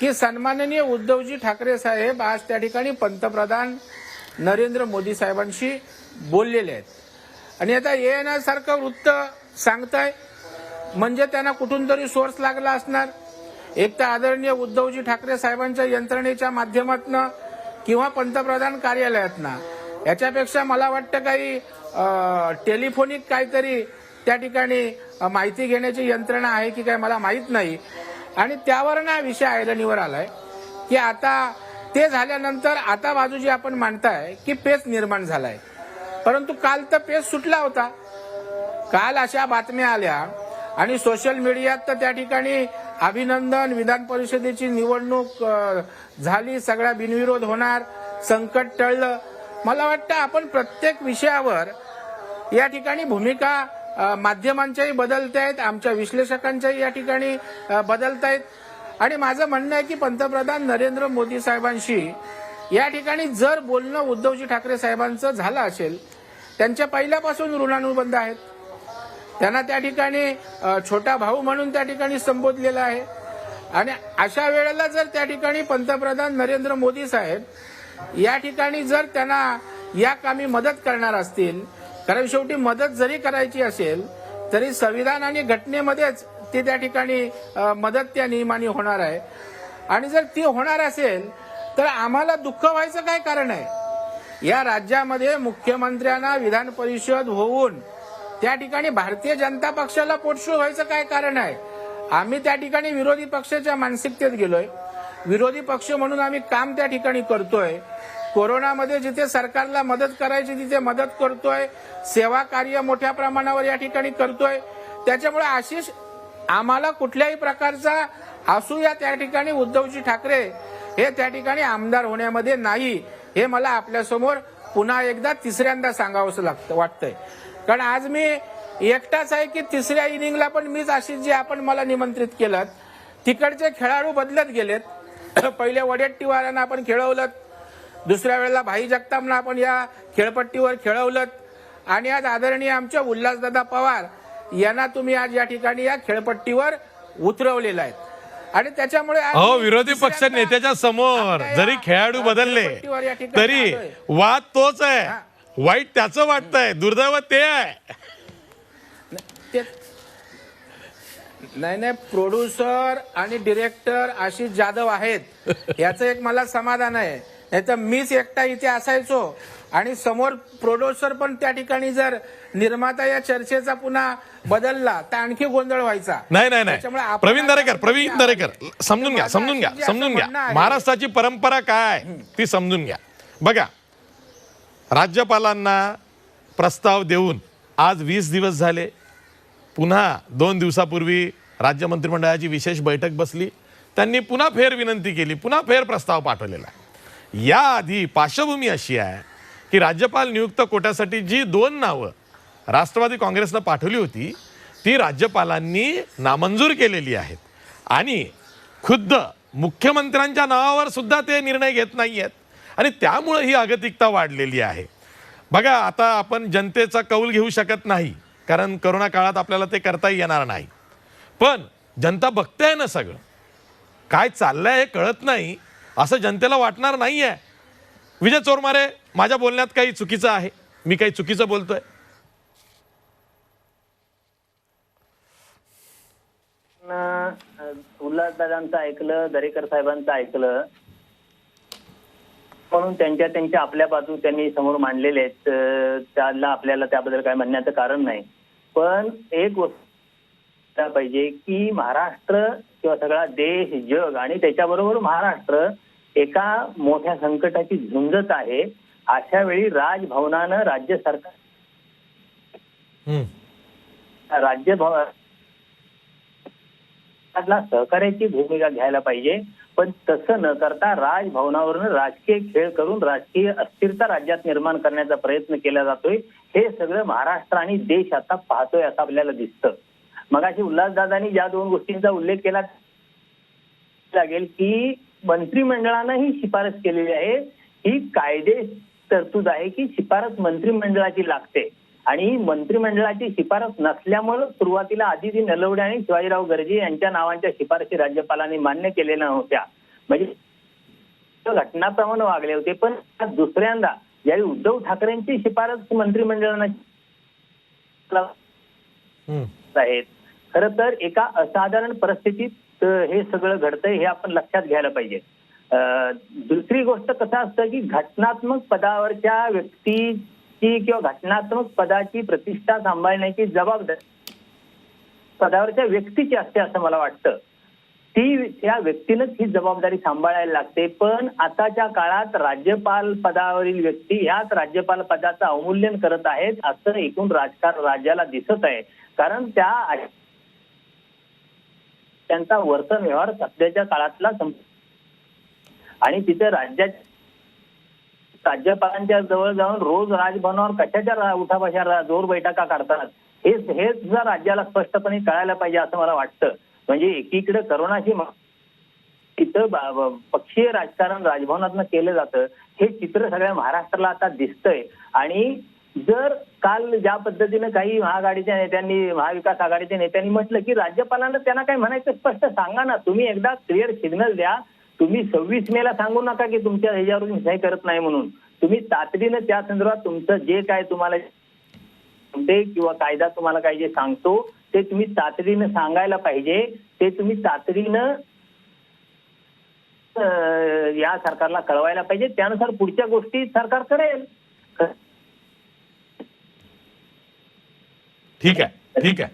की सन्माननीय उद्धवजी ठाकरे साहेब आज त्या ठिकाणी पंतप्रधान नरेंद्र मोदी साहेबांशी बोललेले आहेत. आणि आता ANI सारखं वृत्त सांगताय म्हणजे त्यांना कुठून तरी सोर्स लागला असणार. एक तर आदरणीय उद्धवजी ठाकरे साहेबांच्या यंत्रणेच्या माध्यमातून किंवा पंतप्रधान कार्यालयातनं, याच्यापेक्षा मला वाटतं काही टेलिफोनिक काहीतरी त्या ठिकाणी माहिती घेण्याची यंत्रणा आहे की काय मला माहीत नाही. आणि त्यावर ना विषय ऐरणीवर आलाय की आता ते झाल्यानंतर आता बाजूजी आपण मांडताय की पेच निर्माण झालाय, परंतु काल तर पेच सुटला होता. काल अशा बातम्या आल्या आणि सोशल मीडियात तर त्या ठिकाणी अभिनंदन, विधान परिषदेची निवडणूक झाली, सगळा बिनविरोध होणार, संकट टळलं. मला वाटतं आपण प्रत्येक विषयावर या ठिकाणी भूमिका माध्यमांच्याही बदलत आहेत, आमच्या विश्लेषकांच्याही या ठिकाणी बदलत आहेत. आणि माझं म्हणणं आहे की पंतप्रधान नरेंद्र मोदी साहेबांशी या ठिकाणी जर बोलणं उद्धवजी ठाकरे साहेबांचं झालं असेल, त्यांच्या पहिल्यापासून ऋणानुबंध आहेत, त्यांना त्या ठिकाणी छोटा भाऊ म्हणून त्या ठिकाणी संबोधलेलं आहे. आणि अशा वेळेला जर त्या ठिकाणी पंतप्रधान नरेंद्र मोदी साहेब या ठिकाणी जर त्यांना या कामी मदत करणार असतील, कारण शेवटी मदत जरी करायची असेल तरी संविधान आणि घटनेमध्येच ती त्या ठिकाणी मदत त्या नियमाने होणार आहे. आणि जर ती होणार असेल तर आम्हाला दुःख व्हायचं काय कारण आहे? या राज्यामध्ये मुख्यमंत्र्यांना विधान परिषद होऊन त्या ठिकाणी भारतीय जनता पक्षाला पोटशूळ व्हायचं काय कारण आहे? आम्ही त्या ठिकाणी विरोधी पक्षाच्या मानसिकतेत गेलोय, विरोधी पक्ष म्हणून आम्ही काम त्या ठिकाणी करतोय, कोरोनामध्ये जिथे सरकारला मदत करायची तिथे मदत करतोय, सेवा कार्य मोठ्या प्रमाणावर या ठिकाणी करतोय. त्याच्यामुळे आशिष आम्हाला कुठल्याही प्रकारचा असूया त्या ठिकाणी उद्धवजी ठाकरे हे त्या ठिकाणी आमदार होण्यामध्ये नाही, हे मला आपल्यासमोर पुन्हा एकदा तिसऱ्यांदा सांगावंसं वाटतंय. कारण आज मी एकटाच आहे की तिसऱ्या इनिंगला पण मीच आशिषजी आपण मला निमंत्रित केलं, तिकडचे खेळाडू बदलत गेलेत. पहिले वडेट्टीवारांना आपण खेळवलं, दुसऱ्या वेळेला भाई जगतापना आपण या खेळपट्टीवर खेळवलं आणि आज आदरणीय आमच्या उल्हासदादा पवार यांना तुम्ही आज या ठिकाणी या खेळपट्टीवर उतरवलेलं आहे. आणि त्याच्यामुळे विरोधी पक्ष नेत्याच्या समोर जरी खेळाडू बदलले तरी वाद तोच आहे, वाईट त्याचं वाटतंय, दुर्दैव ते आहे. नाही, प्रोड्युसर आणि डिरेक्टर आशिष जाधव आहेत याचं एक मला समाधान आहे. नाही तर मीच एकटा इथे असायचो आणि समोर प्रोड्युसर पण त्या ठिकाणी जर निर्माता या चर्चेचा पुन्हा बदलला तर आणखी गोंधळ व्हायचा. नाही त्याच्यामुळे आपण प्रवीण दरेकर समजून घ्या आहे. महाराष्ट्राची परंपरा काय ती समजून घ्या. बघा, राज्यपालांना प्रस्ताव देऊन आज 20 दिवस झाले. पुन्हा 2 दिवसापूर्वी राज्य मंत्रिमंडळाची विशेष बैठक बसली. त्यांनी पुन्हा फेर विनंती केली, पुन्हा फेर प्रस्ताव पाठवलेला आहे. याआधी पार्श्वभूमी अशी आहे की राज्यपाल नियुक्त कोट्यासाठी जी 2 नावं राष्ट्रवादी काँग्रेसनं पाठवली होती ती राज्यपालांनी नामंजूर केलेली आहेत आणि खुद्द मुख्यमंत्र्यांच्या नावावर सुद्धा ते निर्णय घेत नाही आहेत आणि त्यामुळे ही अगतिकता वाढलेली आहे. बघा, आता आपण जनतेचा कौल घेऊ शकत नाही कारण करोना काळात आपल्याला ते करता येणार नाही. पण जनता बघताय ना, सगळं काय चाललंय हे कळत नाही असं जनतेला वाटणार नाहीये. विजय चोरमारे, माझ्या बोलण्यात काही चुकीचं आहे? मी काही चुकीचं बोलतोय? उल्हासदादांचं ऐकलं, दरेकर साहेबांचं ऐकलं म्हणून त्यांच्या आपल्या बाजू त्यांनी समोर मांडलेले आहेत. त्याला आपल्याला त्याबद्दल काय म्हणण्याचं कारण नाही. पण एक गोष्ट पाहिजे की महाराष्ट्र किंवा सगळा देश, जग आणि त्याच्याबरोबर महाराष्ट्र एका मोठ्या संकटाची झुंजत आहे. अशा वेळी राजभवनानं राज्य सरकार सहकार्याची भूमिका घ्यायला पाहिजे. पण तसं न करता राजभवनावरून राजकीय खेळ करून राजकीय अस्थिरता राज्यात निर्माण करण्याचा प्रयत्न केला जातोय. हे सगळं महाराष्ट्र आणि देश आता पाहतोय असं आपल्याला दिसतं. मगाशी उल्हासदादांनी ज्या 2 गोष्टींचा उल्लेख केला लागेल की मंत्रिमंडळानं ही शिफारस केलेली आहे. ही कायदे तरतूद आहे की शिफारस मंत्रिमंडळाची लागते आणि मंत्रिमंडळाची शिफारस नसल्यामुळे सुरुवातीला आदिती नलवडे आणि शिवाजीराव गर्जे यांच्या नावांच्या शिफारसी राज्यपालांनी मान्य केलेल्या नव्हत्या. म्हणजे घटनाप्रमाणे वागले होते. पण दुसऱ्यांदा ज्यावेळी उद्धव ठाकरेंची शिफारस मंत्रिमंडळानं आहेत. खरं तर एका असाधारण परिस्थितीत हे सगळं घडतंय हे आपण लक्षात घ्यायला पाहिजे. दुसरी गोष्ट कसं असतं की घटनात्मक पदावरच्या व्यक्तीची किंवा घटनात्मक पदाची प्रतिष्ठा सांभाळण्याची जबाबदारी पदावरच्या व्यक्तीची असते असं मला वाटतं. त्या व्यक्तीनंच ही जबाबदारी सांभाळायला लागते. पण आताच्या काळात राज्यपाल पदावरील व्यक्ती ह्याच राज्यपाल पदाचं अवमूल्यन करत आहेत असं एकूण राजकारण राज्याला दिसत आहे. कारण त्यांचा वर्तन व्यवहार सध्याच्या काळातला आणि तिथे राज्यपालांच्या जवळ जाऊन रोज राजभवनावर कशाच्या उठाबशा जोर बैठका काढतात हे सुद्धा राज्याला स्पष्टपणे कळायला पाहिजे असं मला वाटतं. म्हणजे एकीकडे करोनाची तिथं पक्षीय राजकारण राजभवनातनं केलं जातं हे चित्र सगळ्या महाराष्ट्राला आता दिसतंय. आणि जर काल ज्या पद्धतीनं काही महाआघाडीच्या नेत्यांनी महाविकास आघाडीच्या नेत्यांनी म्हटलं की राज्यपालांना त्यांना काय म्हणायचं स्पष्ट सांगा ना, तुम्ही एकदा क्लिअर सिग्नल द्या. तुम्ही 26 मेला सांगू नका की तुमच्या ह्याच्यावरून सही करत नाही म्हणून. तुम्ही तातडीनं त्या संदर्भात तुमचं जे काय तुम्हाला किंवा कायदा तुम्हाला काय जे सांगतो ते तुम्ही तातडीनं सांगायला पाहिजे. ते तुम्ही तातडीनं या सरकारला कळवायला पाहिजे. त्यानुसार पुढच्या गोष्टी सरकार करेल. ठीक आहे.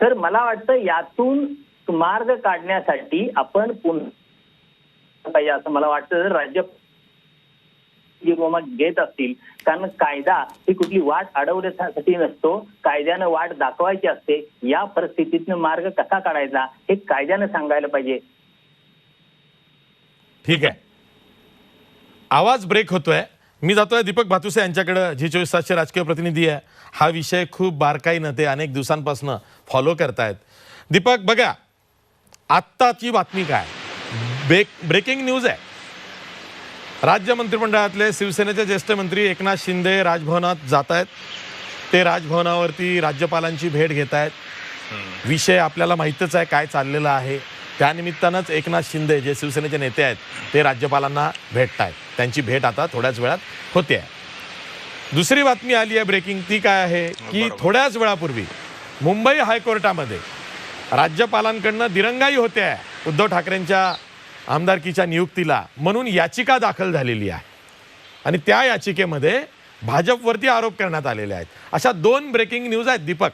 तर मला वाटतं यातून मार्ग काढण्यासाठी आपण पुन्हा पाहिजे असं मला वाटतं. जर राज्य घेत असतील कारण कायदा ही कुठली वाट अडवण्यासाठी नसतो, कायद्यानं वाट दाखवायची असते. या परिस्थितीतनं मार्ग कसा काढायचा हे कायद्यानं सांगायला पाहिजे. ठीक आहे. आवाज ब्रेक होतोय. मी जातोय दीपक भातुसे यांच्याकडे, G24 तासचे राजकीय प्रतिनिधी आहे. हा विषय खूप बारकाईनं ते अनेक दिवसांपासून फॉलो करतायत. दीपक, बघा आत्ताची बातमी काय, ब्रेकिंग न्यूज आहे. राज्य मंत्रिमंडळातले शिवसेनेचे ज्येष्ठ मंत्री एकनाथ शिंदे राजभवनात जात आहेत. ते राजभवनावरती राज्यपालांची भेट घेत आहेत. विषय आपल्याला माहीतच आहे काय चाललेला आहे. त्यानिमित्तानंच एकनाथ शिंदे जे शिवसेनेचे नेते आहेत ते राज्यपालांना भेटत आहेत. त्यांची भेट आता थोड्याच वेळात होते आहे. दुसरी बातमी आली आहे ब्रेकिंग, ती काय आहे की थोड्याच वेळापूर्वी मुंबई हायकोर्टामध्ये राज्यपालांकडनं दिरंगाई होते आहे उद्धव ठाकरेंच्या आमदारकीच्या नियुक्तीला म्हणून याचिका दाखल झालेली आहे आणि त्या याचिकेमध्ये भाजपवरती आरोप करण्यात आलेले आहेत. अशा 2 ब्रेकिंग न्यूज आहेत दीपक.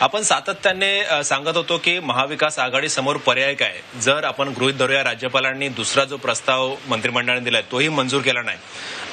आपण सातत्याने सांगत होतो की महाविकास आघाडी समोर पर्याय काय. जर आपण गृहीत धरूया राज्यपालांनी दुसरा जो प्रस्ताव मंत्रिमंडळाने दिलाय तोही मंजूर केला नाही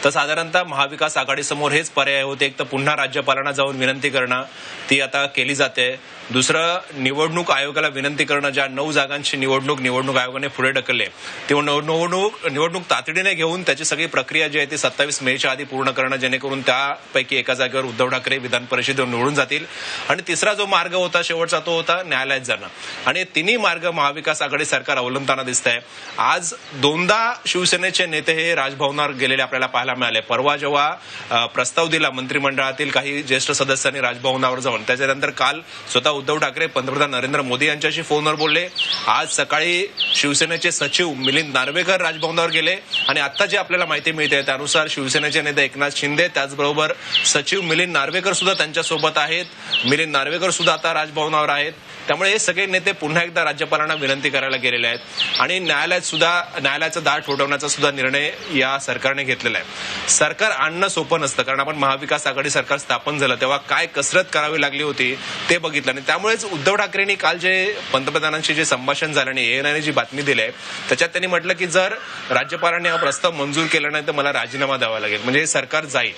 तर साधारणतः महाविकास आघाडीसमोर हेच पर्याय होते. एक तर पुन्हा राज्यपालांना जाऊन विनंती करणं, ती आता केली जाते. दुसरं निवडणूक आयोगाला विनंती करणं, ज्या 9 जागांची निवडणूक आयोगाने पुढे ढकलले ती निवडणूक तातडीने घेऊन त्याची सगळी प्रक्रिया जी आहे ती 27 मेच्या आधी पूर्ण करणं, जेणेकरून त्यापैकी एका जागेवर उद्धव ठाकरे विधान परिषदेवर निवडून जातील. आणि तिसरा जो मार्ग होता शेवटचा तो होता न्यायालयात जाणं. आणि तिन्ही मार्ग महाविकास आघाडी सरकार अवलंबताना दिसत आहे. आज 2दा शिवसेनेचे नेते हे राजभवनावर गेलेले आपल्याला पाहायला मिळाले. परवा जेव्हा प्रस्ताव दिला मंत्रिमंडळातील काही ज्येष्ठ सदस्यांनी राजभवनावर जाऊन, त्याच्यानंतर काल स्वतः उद्धव ठाकरे पंतप्रधान नरेंद्र मोदी यांच्याशी फोनवर बोलले. आज सकाळी शिवसेनेचे सचिव मिलिंद नार्वेकर राजभवनावर गेले आणि आता जे आपल्याला माहिती मिळते त्यानुसार शिवसेनेचे नेते एकनाथ शिंदे त्याचबरोबर सचिव मिलिंद नार्वेकर सुद्धा त्यांच्यासोबत आहेत. मिलिंद नार्वेकर सुद्धा आता राजभवनावर आहेत. त्यामुळे हे सगळे नेते पुन्हा एकदा राज्यपालांना विनंती करायला गेलेले आहेत आणि न्यायालयाचं दार ठोठावण्याचा सुद्धा निर्णय या सरकारने घेतलेला आहे. सरकार आणणं सोपं नसतं, कारण आपण महाविकास आघाडी सरकार स्थापन झालं तेव्हा काय कसरत करावी लागली होती ते बघितलं. आणि त्यामुळेच उद्धव ठाकरेंनी काल जे पंतप्रधानांशी जे संभाषण झालं आणि ANIने जी बातमी दिली आहे त्याच्यात त्यांनी म्हटलं की जर राज्यपालांनी हा प्रस्ताव मंजूर केला नाही तर मला राजीनामा द्यावा लागेल. म्हणजे हे सरकार जाईल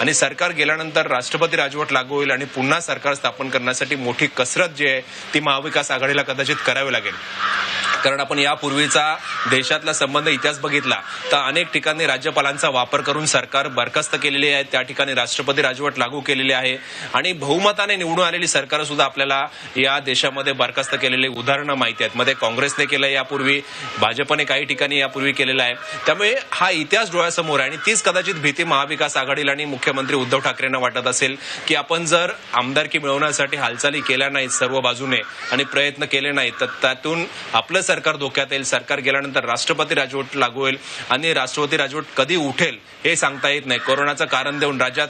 आणि सरकार गेल्यानंतर राष्ट्रपती राजवट लागू होईल आणि पुन्हा सरकार स्थापन करण्यासाठी मोठी कसरत जी आहे ती महाविकास आघाडीला कदाचित करावी लागेल. कारण आपण यापूर्वीचा देशातला संबंध इतिहास बघितला तर अनेक ठिकाणी राज्यपालांचा वापर करून सरकार बरखास्त केलेली आहे, त्या ठिकाणी राष्ट्रपती राजवट लागू केलेली आहे आणि बहुमताने निवडून आलेली सरकार सुद्धा आपल्याला या देशामध्ये बरखास्त केलेली उदाहरणं माहिती आहेत. मध्ये काँग्रेसने केलं यापूर्वी, भाजपने काही ठिकाणी यापूर्वी केलेला आहे. त्यामुळे हा इतिहास डोळ्यासमोर आहे आणि तीच कदाचित भीती महाविकास आघाडीला आणि मुख्यमंत्री उद्धव ठाकरेंना वाटत असेल की आपण जर आमदारकी मिळवण्यासाठी हालचाली केल्या नाहीत सर्व बाजूने आणि प्रयत्न केले नाहीत तर त्यातून आपलं सरकार धोक्यात येईल. सरकार गेल्यानंतर राष्ट्रपती राजवट लागू होईल आणि राष्ट्रपती राजवट कधी उठेल हे सांगता येत नाही. कोरोनाचं कारण देऊन राज्यात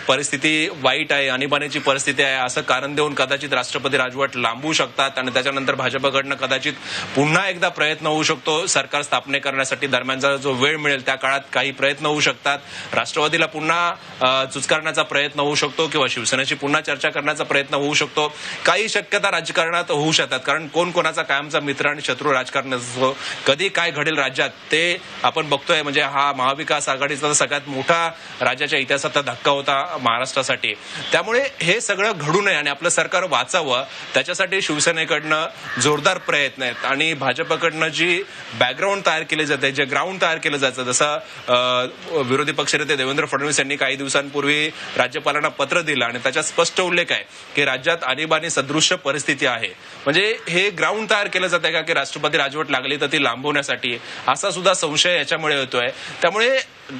परिस्थिती वाईट आहे, आणीबाणीची परिस्थिती आहे असं कारण देऊन कदाचित राष्ट्रपती राजवट लांबवू शकतात आणि त्याच्यानंतर भाजपकडनं कदाचित पुन्हा एकदा प्रयत्न होऊ शकतो सरकार स्थापने करण्यासाठी. दरम्यानचा जो वेळ मिळेल त्या काळात काही प्रयत्न होऊ शकतात. राष्ट्रवादीला पुन्हा चुचकारण्याचा प्रयत्न होऊ शकतो किंवा शिवसेनेची पुन्हा चर्चा करण्याचा प्रयत्न होऊ शकतो. काही शक्यता राजकारणात होऊ शकतात, कारण कोण कोणाचा कायमचा मित्र आणि शत्रू राजकारण असतो. कधी काय घडेल राज्यात ते आपण बघतोय. म्हणजे हा महाविकास आघाडीचा सगळ्यात मोठा राज्याच्या इतिहासातला धक्का होता महाराष्ट्रासाठी. त्यामुळे हे सगळं घडू नये आणि आपलं सरकार वाचावं त्याच्यासाठी शिवसेनेकडनं जोरदार प्रयत्न आहेत आणि भाजपकडनं जी बॅकग्राऊंड तयार केली जाते, जे ग्राउंड तयार केलं जातं, जसं विरोधी पक्षनेते देवेंद्र फडणवीस यांनी काही दिवसांपूर्वी राज्यपालांना पत्र दिलं आणि त्याच्यात स्पष्ट उल्लेख आहे की राज्यात आणीबाणी सदृश्य परिस्थिती आहे. म्हणजे हे ग्राउंड तयार केलं जात आहे का की राष्ट्रपती राजवट लागली तर ती लांबवण्यासाठी, असा सुद्धा संशय याच्यामुळे होतोय. त्यामुळे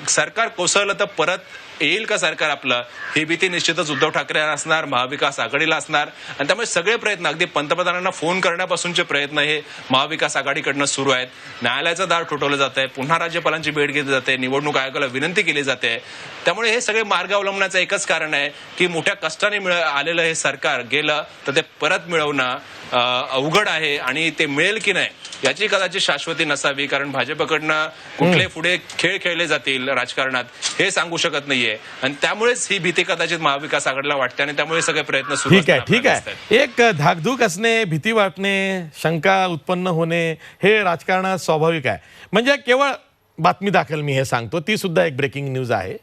सरकार कोसळलं तर परत येईल का सरकार आपलं, ही भीती निश्चितच उद्धव ठाकरे असणार, महाविकास आघाडीला असणार. आणि त्यामुळे सगळे प्रयत्न, अगदी पंतप्रधानांना फोन करण्यापासूनचे प्रयत्न हे महाविकास आघाडीकडनं सुरू आहेत. न्यायालयाचं दार ठोठवलं जात आहे, पुन्हा राज्यपालांची भेट घेतली जाते, निवडणूक आयोगाला विनंती केली जाते. त्यामुळे हे सगळे मार्ग अवलंबण्याचं एकच कारण आहे की मोठ्या कष्टाने आलेलं हे सरकार गेलं तर ते परत मिळवणं अवघड आहे आणि ते मिळेल की नाही याची कदाचित शाश्वती नसावी. कारण भाजपकडनं कुठले पुढे खेळ खेळले जातील राजकारणात हे सांगू शकत नाहीये आणि त्यामुळेच ही भीती कदाचित महाविकास आघाडीला वाटते आणि त्यामुळे सगळे प्रयत्न सुरू आहेत. ठीक आहे. एक धाकधूक असणे, भीती वाटणे, शंका उत्पन्न होणे हे राजकारणात स्वाभाविक आहे. म्हणजे केवळ बातमी दाखल मी हे सांगतो, ती सुद्धा एक ब्रेकिंग न्यूज आहे.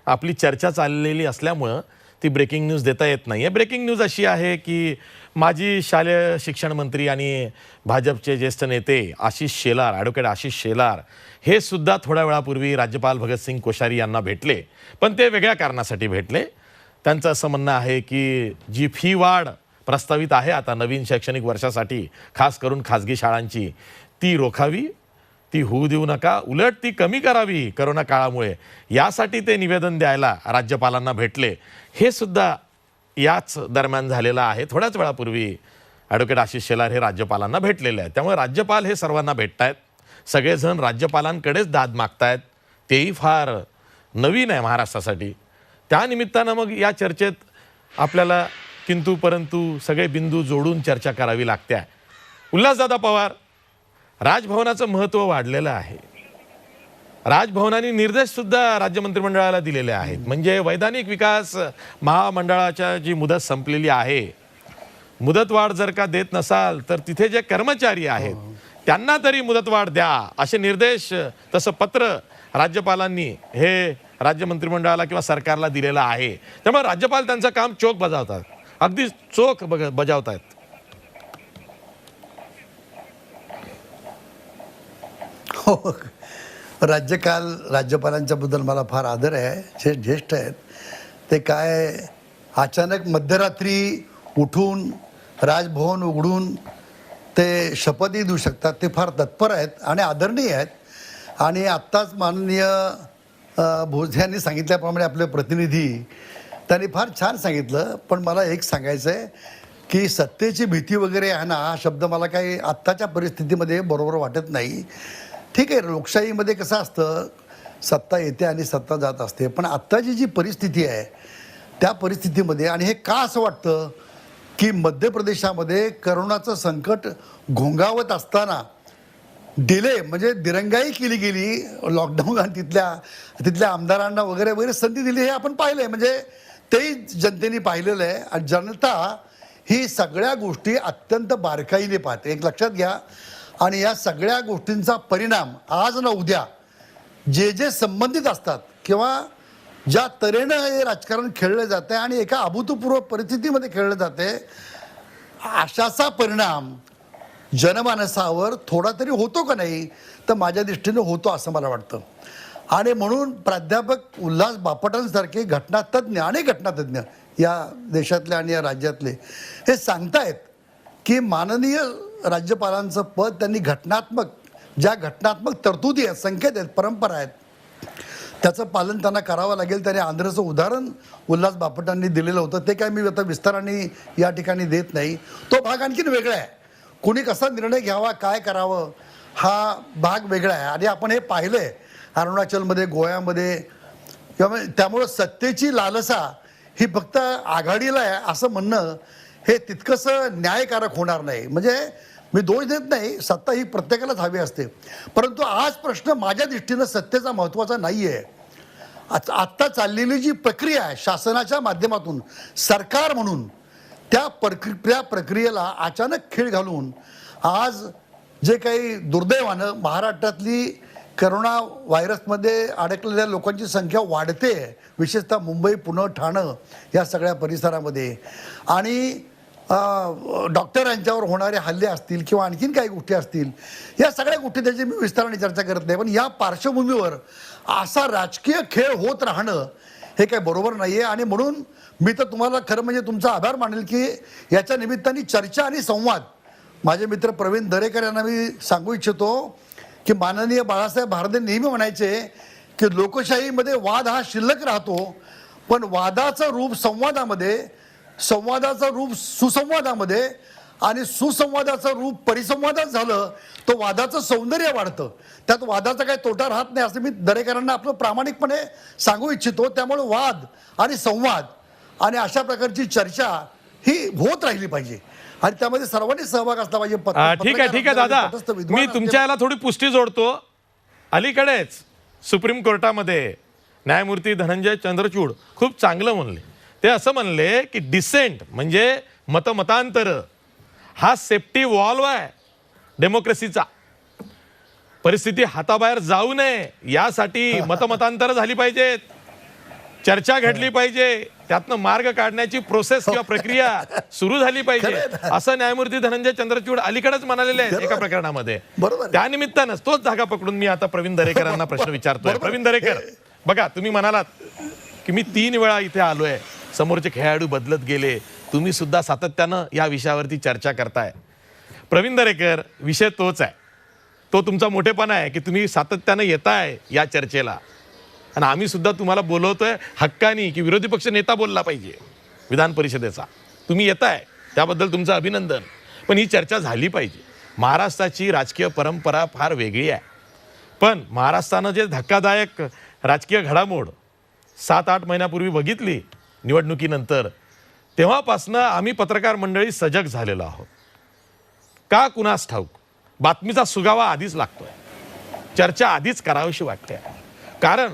आपली चर्चा चाललेली असल्यामुळं ती ब्रेकिंग न्यूज देता येत नाहीये. ब्रेकिंग न्यूज अशी आहे की माजी शालेय शिक्षण मंत्री आणि भाजपचे ज्येष्ठ नेते ॲडव्होकेट आशिष शेलार हे सुद्धा थोड्या वेळापूर्वी राज्यपाल भगतसिंग कोश्यारी यांना भेटले, पण ते वेगळ्या कारणासाठी भेटले. त्यांचं असं म्हणणं आहे की जी फी वाढ प्रस्तावित आहे आता नवीन शैक्षणिक वर्षासाठी, खास करून खाजगी शाळांची, ती रोखावी, ती होऊ देऊ नका, उलट ती कमी करावी करोना काळामुळे. यासाठी ते निवेदन द्यायला राज्यपालांना भेटले. हे सुद्धा याच दरम्यान झालेलं आहे. थोड्याच वेळापूर्वी ॲडव्होकेट आशिष शेलार हे राज्यपालांना भेटलेले आहेत. त्यामुळे राज्यपाल हे सर्वांना भेटतायत. सगळेजण राज्यपालांकडेच दाद मागतायत. तेही फार नवीन आहे महाराष्ट्रासाठी. त्या निमित्तानं मग या चर्चेत आपल्याला किंतु परंतु सगळे बिंदू जोडून चर्चा करावी लागते. उल्हासदादा पवार, राजभवनाचं महत्त्व वाढलेलं आहे. राजभवनाने निर्देश सुद्धा राज्य मंत्रिमंडळाला दिलेले आहेत. म्हणजे वैधानिक विकास महामंडळाच्या जी मुदत संपलेली आहे, मुदतवाढ जर का देत नसाल तर तिथे जे कर्मचारी आहेत त्यांना तरी मुदतवाढ द्या, असे निर्देश, तसं पत्र राज्यपालांनी हे राज्य मंत्रिमंडळाला किंवा सरकारला दिलेलं आहे. त्यामुळे राज्यपाल त्यांचं काम चोख बजावतात, अगदी चोख बजावतात. हो, राज्यपालांच्या बद्दल मला फार आदर आहे. जे ज्येष्ठ आहेत ते काय अचानक मध्यरात्री उठून राजभवन उघडून ते शपथही देऊ शकतात. ते फार तत्पर आहेत आणि आदरणीय आहेत. आणि आत्ताच माननीय भोसले यांनी सांगितल्याप्रमाणे आपले प्रतिनिधी त्यांनी फार छान सांगितलं. पण मला एक सांगायचं आहे की सत्तेची भीती वगैरे आहे ना, हा शब्द मला काही आत्ताच्या परिस्थितीमध्ये बरोबर वाटत नाही. ठीक आहे, लोकशाहीमध्ये कसं असतं, सत्ता येते आणि सत्ता जात असते. पण आत्ताची जी परिस्थिती आहे त्या परिस्थितीमध्ये, आणि हे का असं वाटतं की मध्य प्रदेशामध्ये करोनाचं संकट घोंगावत असताना डिले म्हणजे दिरंगाई केली गेली, लॉकडाऊन आणि तिथल्या आमदारांना वगैरे वगैरे संधी दिली, हे आपण पाहिलं आहे. म्हणजे तेही जनतेने पाहिलेलं आहे. आणि जनता ही सगळ्या गोष्टी अत्यंत बारकाईने पाहते, एक लक्षात घ्या. आणि या सगळ्या गोष्टींचा परिणाम आज ना उद्या जे जे संबंधित असतात किंवा ज्या तऱ्हेनं हे राजकारण खेळलं जातं आहे आणि एका अभूतपूर्व परिस्थितीमध्ये खेळलं जाते, अशाचा परिणाम जनमानसावर थोडा तरी होतो का नाही, तर माझ्या दृष्टीने होतो असं मला वाटतं. आणि म्हणून प्राध्यापक उल्हास बापटांसारखे घटनातज्ञ, अनेक घटनातज्ञ या देशातले आणि या राज्यातले, हे सांगतायत की माननीय राज्यपालांचं पद त्यांनी ज्या घटनात्मक तरतुदी आहेत, संकेत आहेत, परंपरा आहेत, त्याचं पालन त्यांना करावं लागेल. त्याने आंध्रचं उदाहरण उल्हास बापटांनी दिलेलं होतं. ते काय मी आता विस्ताराने या ठिकाणी देत नाही. तो भाग आणखीन वेगळा आहे. कुणी कसा निर्णय घ्यावा, काय करावं, हा भाग वेगळा आहे. आणि आपण हे पाहिलं आहे अरुणाचलमध्ये, गोव्यामध्ये. त्यामुळं सत्तेची लालसा ही फक्त आघाडीला आहे असं म्हणणं हे तितकंसं न्यायकारक होणार नाही. म्हणजे मी दोष देत नाही, सत्ता ही प्रत्येकालाच हवी असते. परंतु आज प्रश्न माझ्या दृष्टीनं सत्तेचा महत्त्वाचा नाही आहे. आत्ता चाललेली जी प्रक्रिया आहे शासनाच्या माध्यमातून सरकार म्हणून, त्या प्रक्रियेला अचानक खीळ घालून आज जे काही दुर्दैवानं महाराष्ट्रातली करोना व्हायरसमध्ये अडकलेल्या लोकांची संख्या वाढते, विशेषतः मुंबई, पुणे, ठाणं या सगळ्या परिसरामध्ये, आणि डॉक्टर यांच्यावर होणारे हल्ले असतील किंवा आणखीन काही गोष्टी असतील, या सगळ्या गोष्टी त्याची मी विस्ताराने चर्चा करत नाही. पण या पार्श्वभूमीवर असा राजकीय खेळ होत राहणं हे काही बरोबर नाही आहे. आणि म्हणून मी तर तुम्हाला खरं म्हणजे तुमचा आभार मानेल की याच्या निमित्ताने चर्चा आणि संवाद, माझे मित्र प्रवीण दरेकर यांना मी सांगू इच्छितो की माननीय बाळासाहेब भारदे नेहमी म्हणायचे की लोकशाहीमध्ये वाद हा शिल्लक राहतो, पण वादाचं रूप संवादामध्ये, संवादाचं रूप सुसंवादामध्ये आणि सुसंवादाचं रूप परिसंवादात झालं तर वादाचं सौंदर्य वाढतं. त्यात वादाचा काही तोटा राहत नाही असं मी दरेकरांना आपलं प्रामाणिकपणे सांगू इच्छितो. त्यामुळे वाद आणि संवाद आणि अशा प्रकारची चर्चा ही होत राहिली पाहिजे आणि त्यामध्ये सर्वांनी सहभाग असला पाहिजे. ठीक आहे दादा, मी तुमच्या याला थोडी पुष्टी जोडतो. अलीकडेच सुप्रीम कोर्टामध्ये न्यायमूर्ती धनंजय चंद्रचूड खूप चांगलं म्हणले. ते असं म्हणले की डिसेंट म्हणजे मतमतांतर हा सेफ्टी वॉल्व आहे डेमोक्रेसीचा. परिस्थिती हाताबाहेर जाऊ नये यासाठी मतमतांतर झाली पाहिजेत, चर्चा घडली पाहिजे, त्यातनं मार्ग काढण्याची प्रोसेस किंवा प्रक्रिया सुरू झाली पाहिजे, असं न्यायमूर्ती धनंजय चंद्रचूड अलीकडेच म्हणालेले आहेत एका प्रकरणामध्ये. त्यानिमित्तानंच तोच धागा पकडून मी आता प्रवीण दरेकरांना प्रश्न विचारतोय. प्रवीण दरेकर, बघा, तुम्ही म्हणालात की मी 3 वेळा इथे आलोय, समोरचे खेळाडू बदलत गेले, तुम्ही सुद्धा सातत्यानं या विषयावरती चर्चा करताय. प्रवीण दरेकर, विषय तोच आहे, तो तुमचा मोठेपणा आहे की तुम्ही सातत्यानं येताय या चर्चेला आणि आम्ही सुद्धा तुम्हाला बोलवतोय हक्कानी की विरोधी पक्ष नेता बोलला पाहिजे विधान परिषदेचा. तुम्ही येताय त्याबद्दल तुमचं अभिनंदन. पण ही चर्चा झाली पाहिजे. महाराष्ट्राची राजकीय परंपरा फार वेगळी आहे, पण महाराष्ट्रानं जे धक्कादायक राजकीय घडामोड 7-8 महिन्यापूर्वी बघितली निवडणुकीनंतर, तेव्हापासनं आम्ही पत्रकार मंडळी सजग झालेलो आहोत. का कुणास ठाऊक, बातमीचा सुगावा आधीच लागतोय, चर्चा आधीच करावीशी वाटते. कारण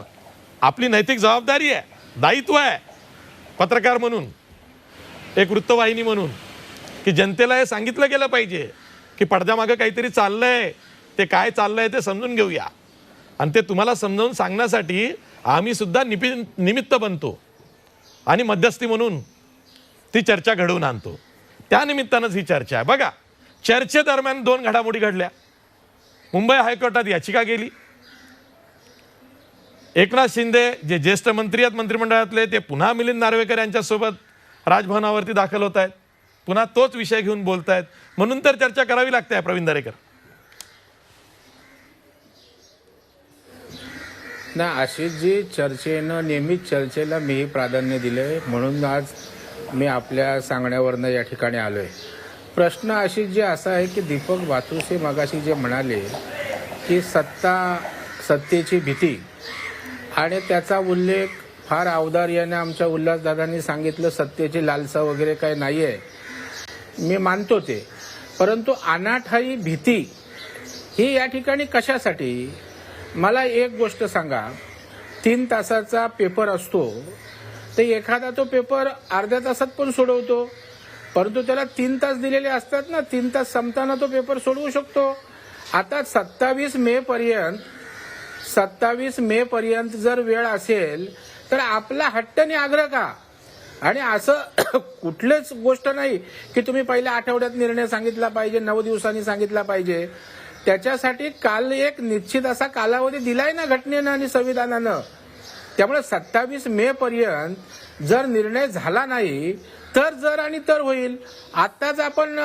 आपली नैतिक जबाबदारी आहे, दायित्व आहे पत्रकार म्हणून, एक वृत्तवाहिनी म्हणून, की जनतेला हे सांगितलं गेलं पाहिजे की पडद्यामागं काहीतरी चाललंय, ते काय चाललंय ते समजून घेऊया. आणि ते तुम्हाला समजावून सांगण्यासाठी आम्ही सुद्धा निमित्त बनतो आणि मध्यस्थी म्हणून ती चर्चा घडवून आणतो. त्या निमित्तानंच ही चर्चा आहे. बघा, चर्चेदरम्यान 2 घडामोडी घडल्या. मुंबई हायकोर्टात याचिका गेली. एकनाथ शिंदे जे ज्येष्ठ मंत्री आहेत मंत्रिमंडळातले, ते पुन्हा मिलिंद नार्वेकर यांच्यासोबत राजभवनावरती दाखल होत आहेत, पुन्हा तोच विषय घेऊन बोलतायत. म्हणून तर चर्चा करावी लागते. प्रवीण दरेकर, ना अशी जी चर्चेनं नेहमीच चर्चेला मीही प्राधान्य दिलंय, म्हणून आज मी आपल्या सांगण्यावरनं या ठिकाणी आलोय. प्रश्न अशी जी असा आहे की दीपक भातुसे मगाशी जे म्हणाले की सत्तेची भीती, आणि त्याचा उल्लेख फार औदार्याने आमच्या उल्हासदादांनी सांगितलं, सत्तेची लालसा वगैरे काही नाही आहे, मी मानतो ते. परंतु अनाठायी भीती ही या ठिकाणी कशासाठी? मला एक गोष्ट सांगा, 3 तासाचा पेपर असतो, तर एखादा तो पेपर अर्ध्या तासात पण सोडवतो, परंतु त्याला 3 तास दिलेले असतात ना, 3 तास संपताना तो पेपर सोडवू शकतो. आता 27 मे पर्यंत जर वेळ असेल तर आपला हट्टाने आग्रह का? आणि असं कुठलीच गोष्ट नाही की तुम्ही पहिल्या आठवड्यात निर्णय सांगितला पाहिजे, 9 दिवसांनी सांगितला पाहिजे. त्याच्यासाठी काल एक निश्चित असा कालावधी दिलाय ना घटनेनं आणि संविधानानं. त्यामुळे 27 मे पर्यंत जर निर्णय झाला नाही तर जर आणि तर होईल. आताच आपण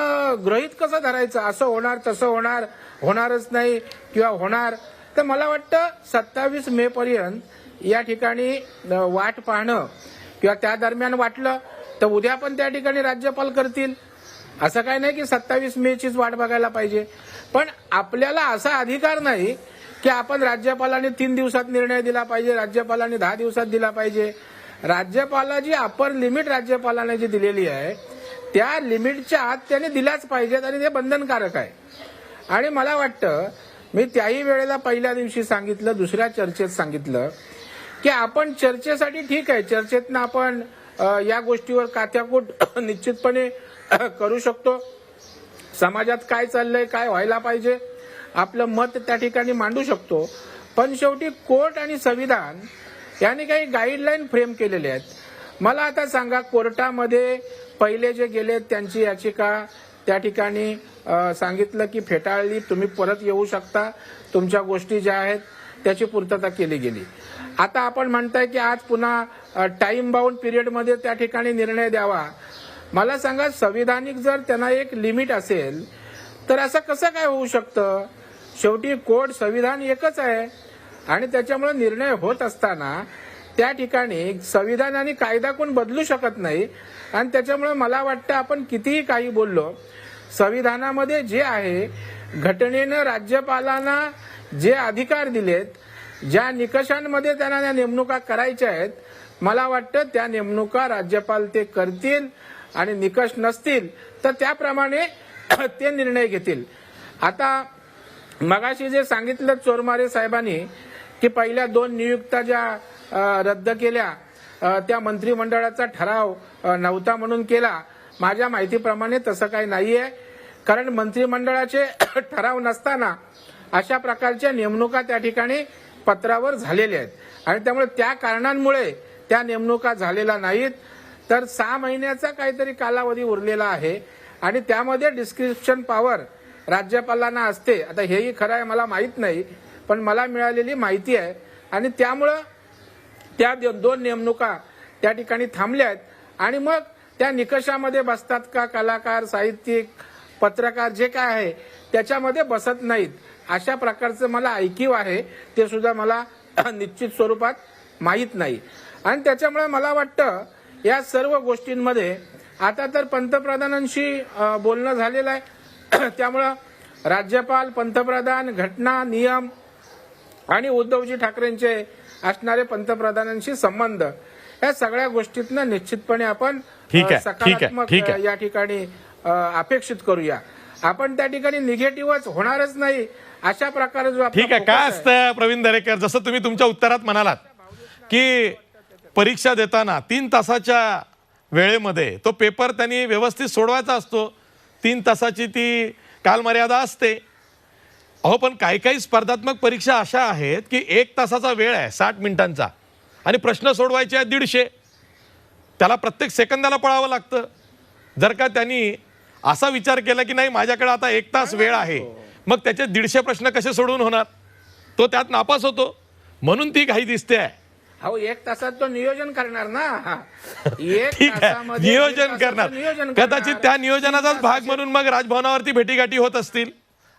गृहीत कसं धरायचं, असं होणार तसं होणार, होणारच नाही किंवा होणार. तर मला वाटतं 27 मे पर्यंत या ठिकाणी वाट पाहणं, किंवा त्या दरम्यान वाटलं तर उद्या पण त्या ठिकाणी राज्यपाल करतील. असं काय नाही की 27 मेचीच वाट बघायला पाहिजे. पण आपल्याला असा अधिकार नाही की आपण राज्यपालाने 3 दिवसात निर्णय दिला पाहिजे, राज्यपालाने 10 दिवसात दिला पाहिजे. राज्यपालाची अपर लिमिट राज्यपालाने जी दिलेली आहे त्या लिमिटच्या आत त्याने दिलाच पाहिजेत, आणि ते बंधनकारक आहे. आणि मला वाटतं मी त्याही वेळेला पहिल्या दिवशी सांगितलं, दुसऱ्या चर्चेत सांगितलं की आपण चर्चेसाठी ठीक आहे, चर्चेतनं आपण या गोष्टीवर कात्याकूट निश्चितपणे करू शकतो. समाजात काय चाललंय, काय व्हायला पाहिजे, आपलं मत त्या ठिकाणी मांडू शकतो. पण शेवटी कोर्ट आणि संविधान यांनी काही गाईडलाईन फ्रेम केलेले आहेत. मला आता सांगा, कोर्टामध्ये पहिले जे गेले त्यांची याचिका त्या ठिकाणी सांगितलं की फेटाळली, तुम्ही परत येऊ शकता, तुमच्या गोष्टी ज्या आहेत त्याची पूर्तता केली गेली. आता आपण म्हणताय की आज पुन्हा टाइम बाउंड पिरियडमध्ये त्या ठिकाणी निर्णय द्यावा. मला सांगा, संविधानिक जर त्यांना एक लिमिट असेल तर असं कसं काय होऊ शकतं? शेवटी कोर्ट संविधान एकच आहे, आणि त्याच्यामुळे निर्णय होत असताना त्या ठिकाणी संविधान आणि कायदा कोण बदलू शकत नाही. आणि त्याच्यामुळे मला वाटतं आपण कितीही काही बोललो, संविधानामध्ये जे आहे, घटनेनं राज्यपालांना जे अधिकार दिलेत, ज्या निकषांमध्ये त्यांना नेमणुका करायच्या आहेत, मला वाटतं त्या नेमणुका राज्यपाल ते करतील, आणि निकष नसतील तर त्याप्रमाणे ते निर्णय घेतील. आता मगाशी जे सांगितलं चोरमारे साहेबांनी की पहिल्या 2 नियुक्त्या ज्या रद्द केल्या, त्या मंत्रिमंडळाचा ठराव नव्हता म्हणून केला. माझ्या माहितीप्रमाणे तसं काही नाहीये, कारण मंत्रिमंडळाचे ठराव नसताना अशा प्रकारच्या नेमणुका त्या ठिकाणी पत्रावर झालेल्या आहेत, आणि त्यामुळे त्या कारणांमुळे त्या नेमणुका झालेल्या नाहीत. तर 6 महिन्याचा काहीतरी कालावधी उरलेला आहे, आणि त्यामध्ये डिस्क्रिप्शन पॉवर राज्यपालांना असते. आता हेही खरं आहे मला माहीत नाही, पण मला मिळालेली माहिती आहे. आणि त्यामुळं त्या 2 नेमणुका त्या ठिकाणी थांबल्या आहेत, आणि मग त्या निकषामध्ये बसतात का कलाकार, साहित्यिक, पत्रकार जे काय आहे त्याच्यामध्ये बसत नाहीत. अशा प्रकारचं मला ऐकीव आहे, ते सुद्धा मला निश्चित स्वरूपात माहीत नाही. आणि त्याच्यामुळे मला वाटतं या सर्व गोष्टींमध्ये आता तर पंतप्रधानांशी बोलणं झालेलं आहे. त्यामुळं राज्यपाल, पंतप्रधान, घटना, नियम आणि उद्धवजी ठाकरेंचे असणारे पंतप्रधानांशी संबंध, या सगळ्या गोष्टीतनं निश्चितपणे आपण ठीक आहे, सकारात्मक ठीक आहे. या ठिकाणी अपेक्षित करूया. आपण त्या ठिकाणी निगेटिव्हच होणारच नाही अशा प्रकारे जो आपला ठीक आहे. focus काय असतं प्रवीण दरेकर, जसं तुम्ही तुमच्या उत्तरात म्हणालात की परीक्षा देताना 3 तासाच्या वेळेमध्ये तो पेपर त्यांनी व्यवस्थित सोडवायचा असतो. 3 तासाची ती कालमर्यादा असते. अहो, पण काही काही स्पर्धात्मक परीक्षा अशा आहेत की 1 तासाचा वेळ आहे, 60 मिनिटांचा, आणि प्रश्न सोडवायचे आहेत 150. त्याला प्रत्येक सेकंदाला पळावं लागतं. जर का त्यांनी असा विचार केला की नाही माझ्याकडे आता 1 तास वेळ आहे, मग त्याचे 150 प्रश्न कसे सोडवून होणार? तो त्यात नापास होतो. म्हणून ती घाई दिसते आहे. हो, 1 तासात तो नियोजन करणार ना. 1 ठीक आहे, तासामध्ये नियोजन 1 करणार. तासाचं नियोजन कदाचित करणार. त्या नियोजनाचाच 3 भाग तासाचे म्हणून मग राजभवनावरती भेटीगाठी होत असतील,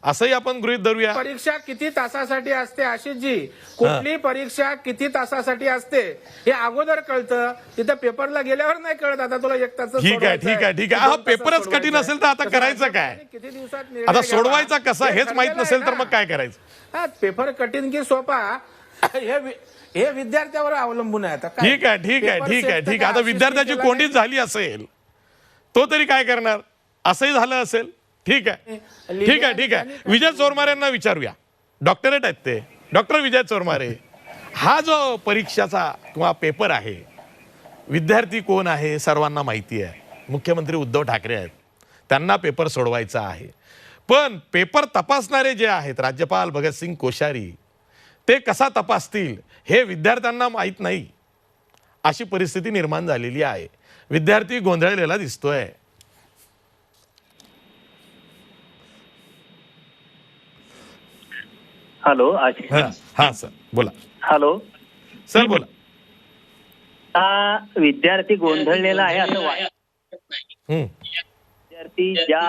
असंही आपण गृहीत धरूया. परीक्षा किती तासासाठी असते, आशिषजी, कुठली परीक्षा किती तासासाठी असते हे अगोदर कळतं. तिथं पेपरला गेल्यावर नाही कळत. आता तुला 1 तास ठीक आहे, ठीक आहे, ठीक आहे. हा, पेपरच कठीण असेल तर आता करायचं काय? किती दिवसात निर्णय आता घ्यावा? सोडवायचा कसा हे हेच माहित ठरलेलं नसेल तर आहे मग ना. काय करायचं? हा, पेपर कठीण की सोपा हे विद्यार्थ्यावर अवलंबून आहे. आता काय? ठीक आहे, ठीक आहे, पेपर ठीक आहे, सेट तर ठीक आहे. आता काय विद्यार्थ्याची आशिषने कोंडीच केला झाली असेल, तो तरी काय करणार? असंही झालं असेल. ठीक आहे, ठीक आहे, ठीक आहे. विजय चोरमारेंना विचारूया. डॉक्टरेट आहेत ते, डॉक्टर विजय चोरमारे. हा जो परीक्षाचा किंवा पेपर आहे, विद्यार्थी कोण आहे सर्वांना माहिती आहे. मुख्यमंत्री उद्धव ठाकरे आहेत, त्यांना पेपर सोडवायचा आहे. पण पेपर तपासणारे जे आहेत राज्यपाल भगतसिंग कोश्यारी, ते कसा तपासतील हे विद्यार्थ्यांना माहीत नाही. अशी परिस्थिती निर्माण झालेली आहे. विद्यार्थी गोंधळलेला दिसतोय. हॅलो आशिष. हा सर बोला. हॅलो. सर बोला. हा विद्यार्थी गोंधळलेला आहे असं वाटत. हम्म, विद्यार्थी ज्या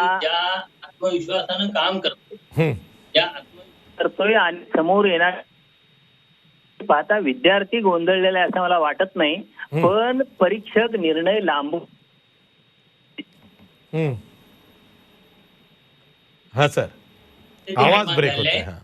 आत्मविश्वासानं काम करतो, हम्म. ज्या करतोय आणि समोर येणार पाहता विद्यार्थी गोंधळलेला आहे असं मला वाटत नाही. पण परीक्षक निर्णय लांबून. हम्म. हा सर, आवाज ब्रेक होतोय. हा.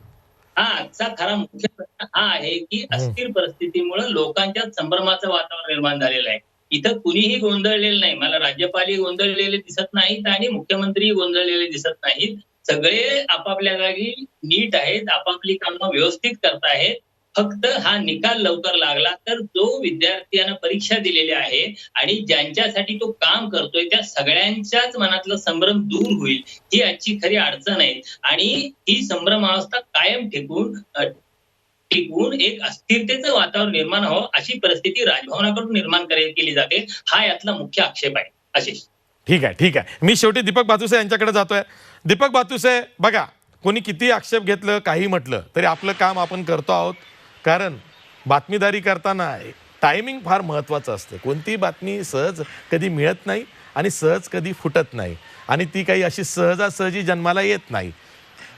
हा आजचा खरा मुख्य प्रश्न हा आहे की अस्थिर परिस्थितीमुळे लोकांच्यात संभ्रमाचं वातावरण निर्माण झालेलं आहे. इथं कुणीही गोंधळलेलं नाही. मला राज्यपालही गोंधळलेले दिसत नाहीत आणि मुख्यमंत्रीही गोंधळलेले दिसत नाहीत. सगळे आपापल्या जागी नीट आहेत, आपापली कामं व्यवस्थित करतायत. फक्त हा निकाल लवकर लागला तर जो विद्यार्थ्यानं परीक्षा दिलेली आहे आणि ज्यांच्यासाठी तो काम करतोय त्या सगळ्यांच्याच मनातलं संभ्रम दूर होईल, ही आजची खरी अडचण आहे. आणि ही संभ्रमावस्था कायम टिकून एक अस्थिरतेचं वातावरण निर्माण व्हावं अशी परिस्थिती राजभवनाकडून निर्माण केली जाते. हा यातला मुख्य आक्षेप आहे. आशिष, ठीक आहे, ठीक आहे. मी शेवटी दीपक भातुसे यांच्याकडे जातोय. दीपक भातुसे, बघा, कोणी किती आक्षेप घेतलं, काही म्हटलं तरी आपलं काम आपण करतो आहोत. कारण बातमीदारी करताना टायमिंग फार महत्त्वाचं असतं. कोणतीही बातमी सहज कधी मिळत नाही आणि सहज कधी फुटत नाही, आणि ती काही अशी सहजासहजी जन्माला येत नाही.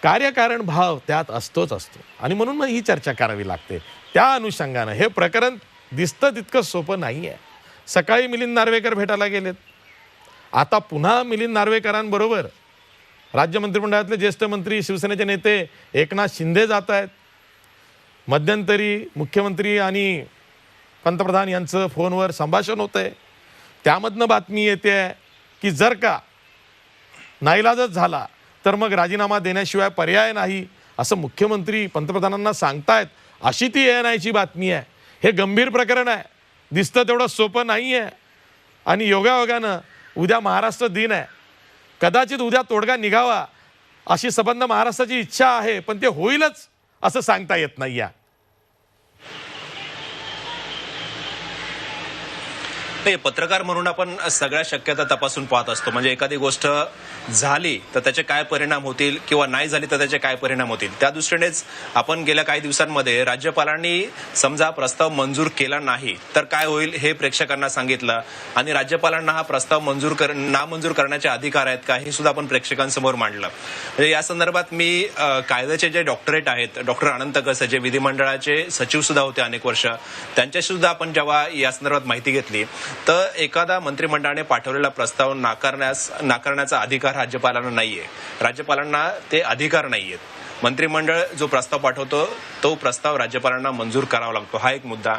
कार्यकारण भाव त्यात असतोच असतो, आणि म्हणून मग ही चर्चा करावी लागते. त्या अनुषंगानं हे प्रकरण दिसतं तितकं सोपं नाही आहे. सकाळी मिलिंद नार्वेकर भेटायला गेलेत, आता पुन्हा मिलिंद नार्वेकरांबरोबर राज्य मंत्रिमंडळातले ज्येष्ठ मंत्री शिवसेनेचे नेते एकनाथ शिंदे जात आहेत. मध्यंतरी मुख्यमंत्री आणि पंतप्रधान यांचं फोनवर संभाषण होतं आहे. त्यामधनं बातमी येते आहे की जर का नाईलाजच झाला तर मग राजीनामा देण्याशिवाय पर्याय नाही, असं मुख्यमंत्री पंतप्रधानांना सांगतायत, अशी ती ANIची बातमी आहे. हे गंभीर प्रकरण आहे, दिसतं तेवढं सोपं नाही आहे. आणि योगायोगानं उद्या महाराष्ट्र दिन आहे. कदाचित उद्या तोडगा निघावा अशी सबंध महाराष्ट्राची इच्छा आहे, पण ते होईलच असं सांगता येत नाही आहे. पत्रकार म्हणून आपण सगळ्या शक्यता तपासून पाहत असतो. म्हणजे एखादी गोष्ट झाली तर त्याचे काय परिणाम होतील किंवा नाही झाली तर त्याचे काय परिणाम होतील, त्या दृष्टीनेच आपण गेल्या काही दिवसांमध्ये राज्यपालांनी समजा प्रस्ताव मंजूर केला नाही तर काय होईल हे प्रेक्षकांना सांगितलं, आणि राज्यपालांना हा प्रस्ताव नामंजूर करण्याचे अधिकार आहेत का हे सुद्धा आपण प्रेक्षकांसमोर मांडलं. म्हणजे या संदर्भात मी कायद्याचे जे डॉक्टरेट आहेत, डॉक्टर अनंत कसे, जे विधिमंडळाचे सचिव सुद्धा होते अनेक वर्ष, त्यांच्याशी सुद्धा आपण जेव्हा या संदर्भात माहिती घेतली तर एखादा मंत्रिमंडळाने पाठवलेला प्रस्ताव नाकारण्याचा अधिकार राज्यपालांना नाहीये. राज्यपालांना ते अधिकार नाहीयेत. मंत्रिमंडळ जो प्रस्ताव पाठवतो तो प्रस्ताव राज्यपालांना मंजूर करावा लागतो, हा एक मुद्दा.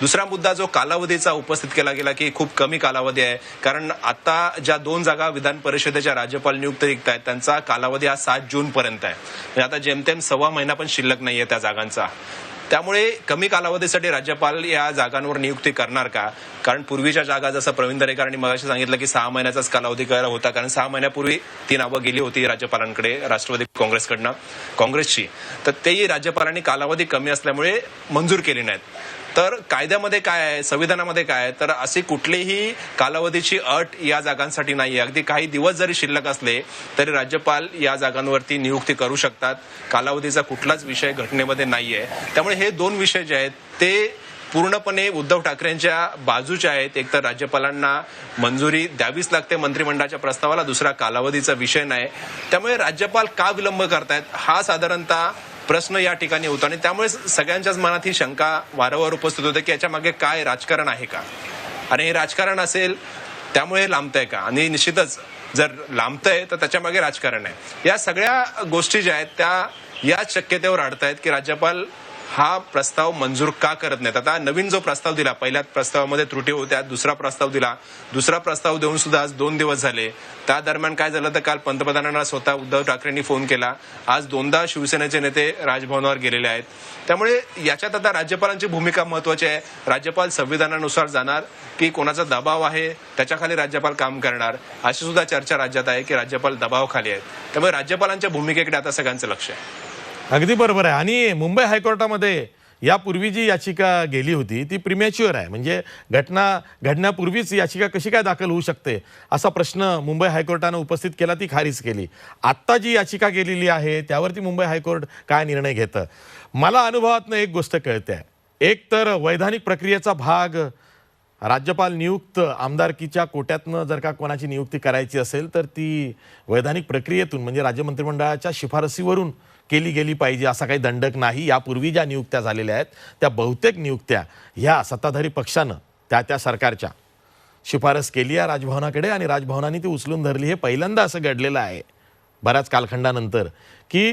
दुसरा मुद्दा जो कालावधीचा उपस्थित केला गेला की खूप कमी कालावधी आहे, कारण आता ज्या 2 जागा विधान परिषदेच्या राज्यपाल नियुक्त रिक्त आहेत त्यांचा कालावधी हा 7 जून पर्यंत आहे. म्हणजे आता जेमतेम 1.25 महिना पण शिल्लक नाहीये त्या जागांचा. त्यामुळे कमी कालावधीसाठी राज्यपाल या जागांवर नियुक्ती करणार का? कारण पूर्वीच्या जागा जसं प्रवीण दरेकरांनी मगाशी सांगितलं की 6 महिन्याचाच कालावधी करायला होता, कारण 6 महिन्यापूर्वी ती नावं गेली होती राज्यपालांकडे राष्ट्रवादी काँग्रेसची, तर तेही राज्यपालांनी कालावधी कमी असल्यामुळे मंजूर केली नाहीत. तर कायद्यामध्ये काय आहे, संविधानामध्ये काय आहे, तर अशी कुठलीही कालावधीची अट या जागांसाठी नाहीये. अगदी काही दिवस जरी शिल्लक असले तरी राज्यपाल या जागांवरती नियुक्ती करू शकतात. कालावधीचा कुठलाच विषय घटनेमध्ये नाहीये. त्यामुळे हे 2 विषय जे आहेत ते पूर्णपणे उद्धव ठाकरेंच्या बाजूचे आहेत. एक तर राज्यपालांना मंजुरी द्यावीच लागते मंत्रिमंडळाच्या प्रस्तावाला, दुसरा कालावधीचा विषय नाही. त्यामुळे राज्यपाल का विलंब करतायत हा साधारणतः प्रश्न या ठिकाणी होता आणि त्यामुळे सगळ्यांच्याच मनात ही शंका वारंवार उपस्थित होते की याच्या मागे काय राजकारण आहे का, आणि हे राजकारण असेल त्यामुळे लांबतंय का, आणि निश्चितच जर लांबतंय तर त्याच्या मागे राजकारण आहे. या सगळ्या गोष्टी ज्या आहेत त्या याच शक्यतेवर अडतायत की राज्यपाल हा प्रस्ताव मंजूर का करत नाहीत. आता नवीन जो प्रस्ताव दिला, पहिल्या प्रस्तावामध्ये त्रुटी होत्या, दुसरा प्रस्ताव दिला, दुसरा प्रस्ताव देऊन सुद्धा आज 2 दिवस झाले. त्या दरम्यान काय झालं तर काल पंतप्रधानांना स्वतः उद्धव ठाकरेंनी फोन केला. आज 2दा शिवसेनेचे नेते राजभवनावर गेलेले आहेत. त्यामुळे याच्यात आता राज्यपालांची भूमिका महत्वाची आहे. राज्यपाल संविधानानुसार जाणार की कोणाचा दबाव आहे त्याच्याखाली राज्यपाल काम करणार, अशी सुद्धा चर्चा राज्यात आहे की राज्यपाल दबावाखाली आहेत. त्यामुळे राज्यपालांच्या भूमिकेकडे आता सगळ्यांचं लक्ष आहे. अगदी बरोबर आहे. आणि मुंबई हायकोर्टामध्ये यापूर्वी जी याचिका गेली होती ती प्रिमॅच्युअर आहे, म्हणजे घटना घडण्यापूर्वीच याचिका कशी काय दाखल होऊ शकते असा प्रश्न मुंबई हायकोर्टानं उपस्थित केला, ती खारिज केली. आत्ता जी याचिका गेलेली आहे त्यावरती मुंबई हायकोर्ट काय निर्णय घेतं, मला अनुभवातनं एक गोष्ट कळते. एक तर वैधानिक प्रक्रियेचा भाग राज्यपाल नियुक्त आमदारकीच्या कोट्यातनं जर का कोणाची नियुक्ती करायची असेल तर ती वैधानिक प्रक्रियेतून म्हणजे राज्य मंत्रिमंडळाच्या शिफारसीवरून केली गेली पाहिजे, असा काही दंडक नाही. यापूर्वी ज्या नियुक्त्या झालेल्या आहेत त्या बहुतेक नियुक्त्या ह्या सत्ताधारी पक्षानं त्या सरकारच्या शिफारस केली आहे राजभवनाकडे आणि राजभवनाने ती उचलून धरली. हे पहिल्यांदा असं घडलेलं आहे बऱ्याच कालखंडानंतर की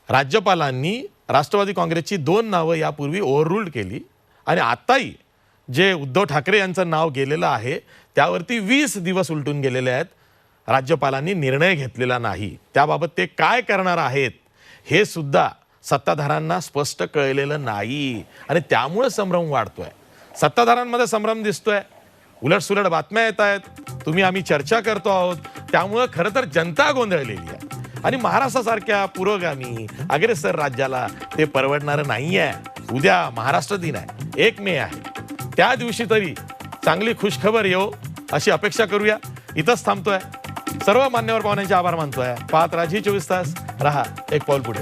राज्यपालांनी राष्ट्रवादी काँग्रेसची 2 नावं यापूर्वी ओव्हररूल्ड केली आणि आत्ताही जे उद्धव ठाकरे यांचं नाव गेलेलं आहे त्यावरती 20 दिवस उलटून गेलेले आहेत. राज्यपालांनी निर्णय घेतलेला नाही. त्याबाबत ते काय करणार आहेत हे सुद्धा सत्ताधाऱ्यांना स्पष्ट कळलेलं नाही आणि त्यामुळे संभ्रम वाढतोय. सत्ताधाऱ्यांमध्ये संभ्रम दिसतोय, उलटसुलट बातम्या येत आहेत, तुम्ही आम्ही चर्चा करतो आहोत. त्यामुळं खरं तर जनता गोंधळलेली आहे आणि महाराष्ट्रासारख्या पुरोगामी अग्रेसर राज्याला ते परवडणारं नाही आहे. उद्या महाराष्ट्र दिन आहे, 1 मे आहे. त्या दिवशी तरी चांगली खुशखबर येऊ अशी अपेक्षा करूया. इथंच थांबतोय. सर्व मान्यवर पाहुण्यांचे आभार मानतोय. पाहत राहा Zee 24 तास, रहा एक पाऊल पुढे.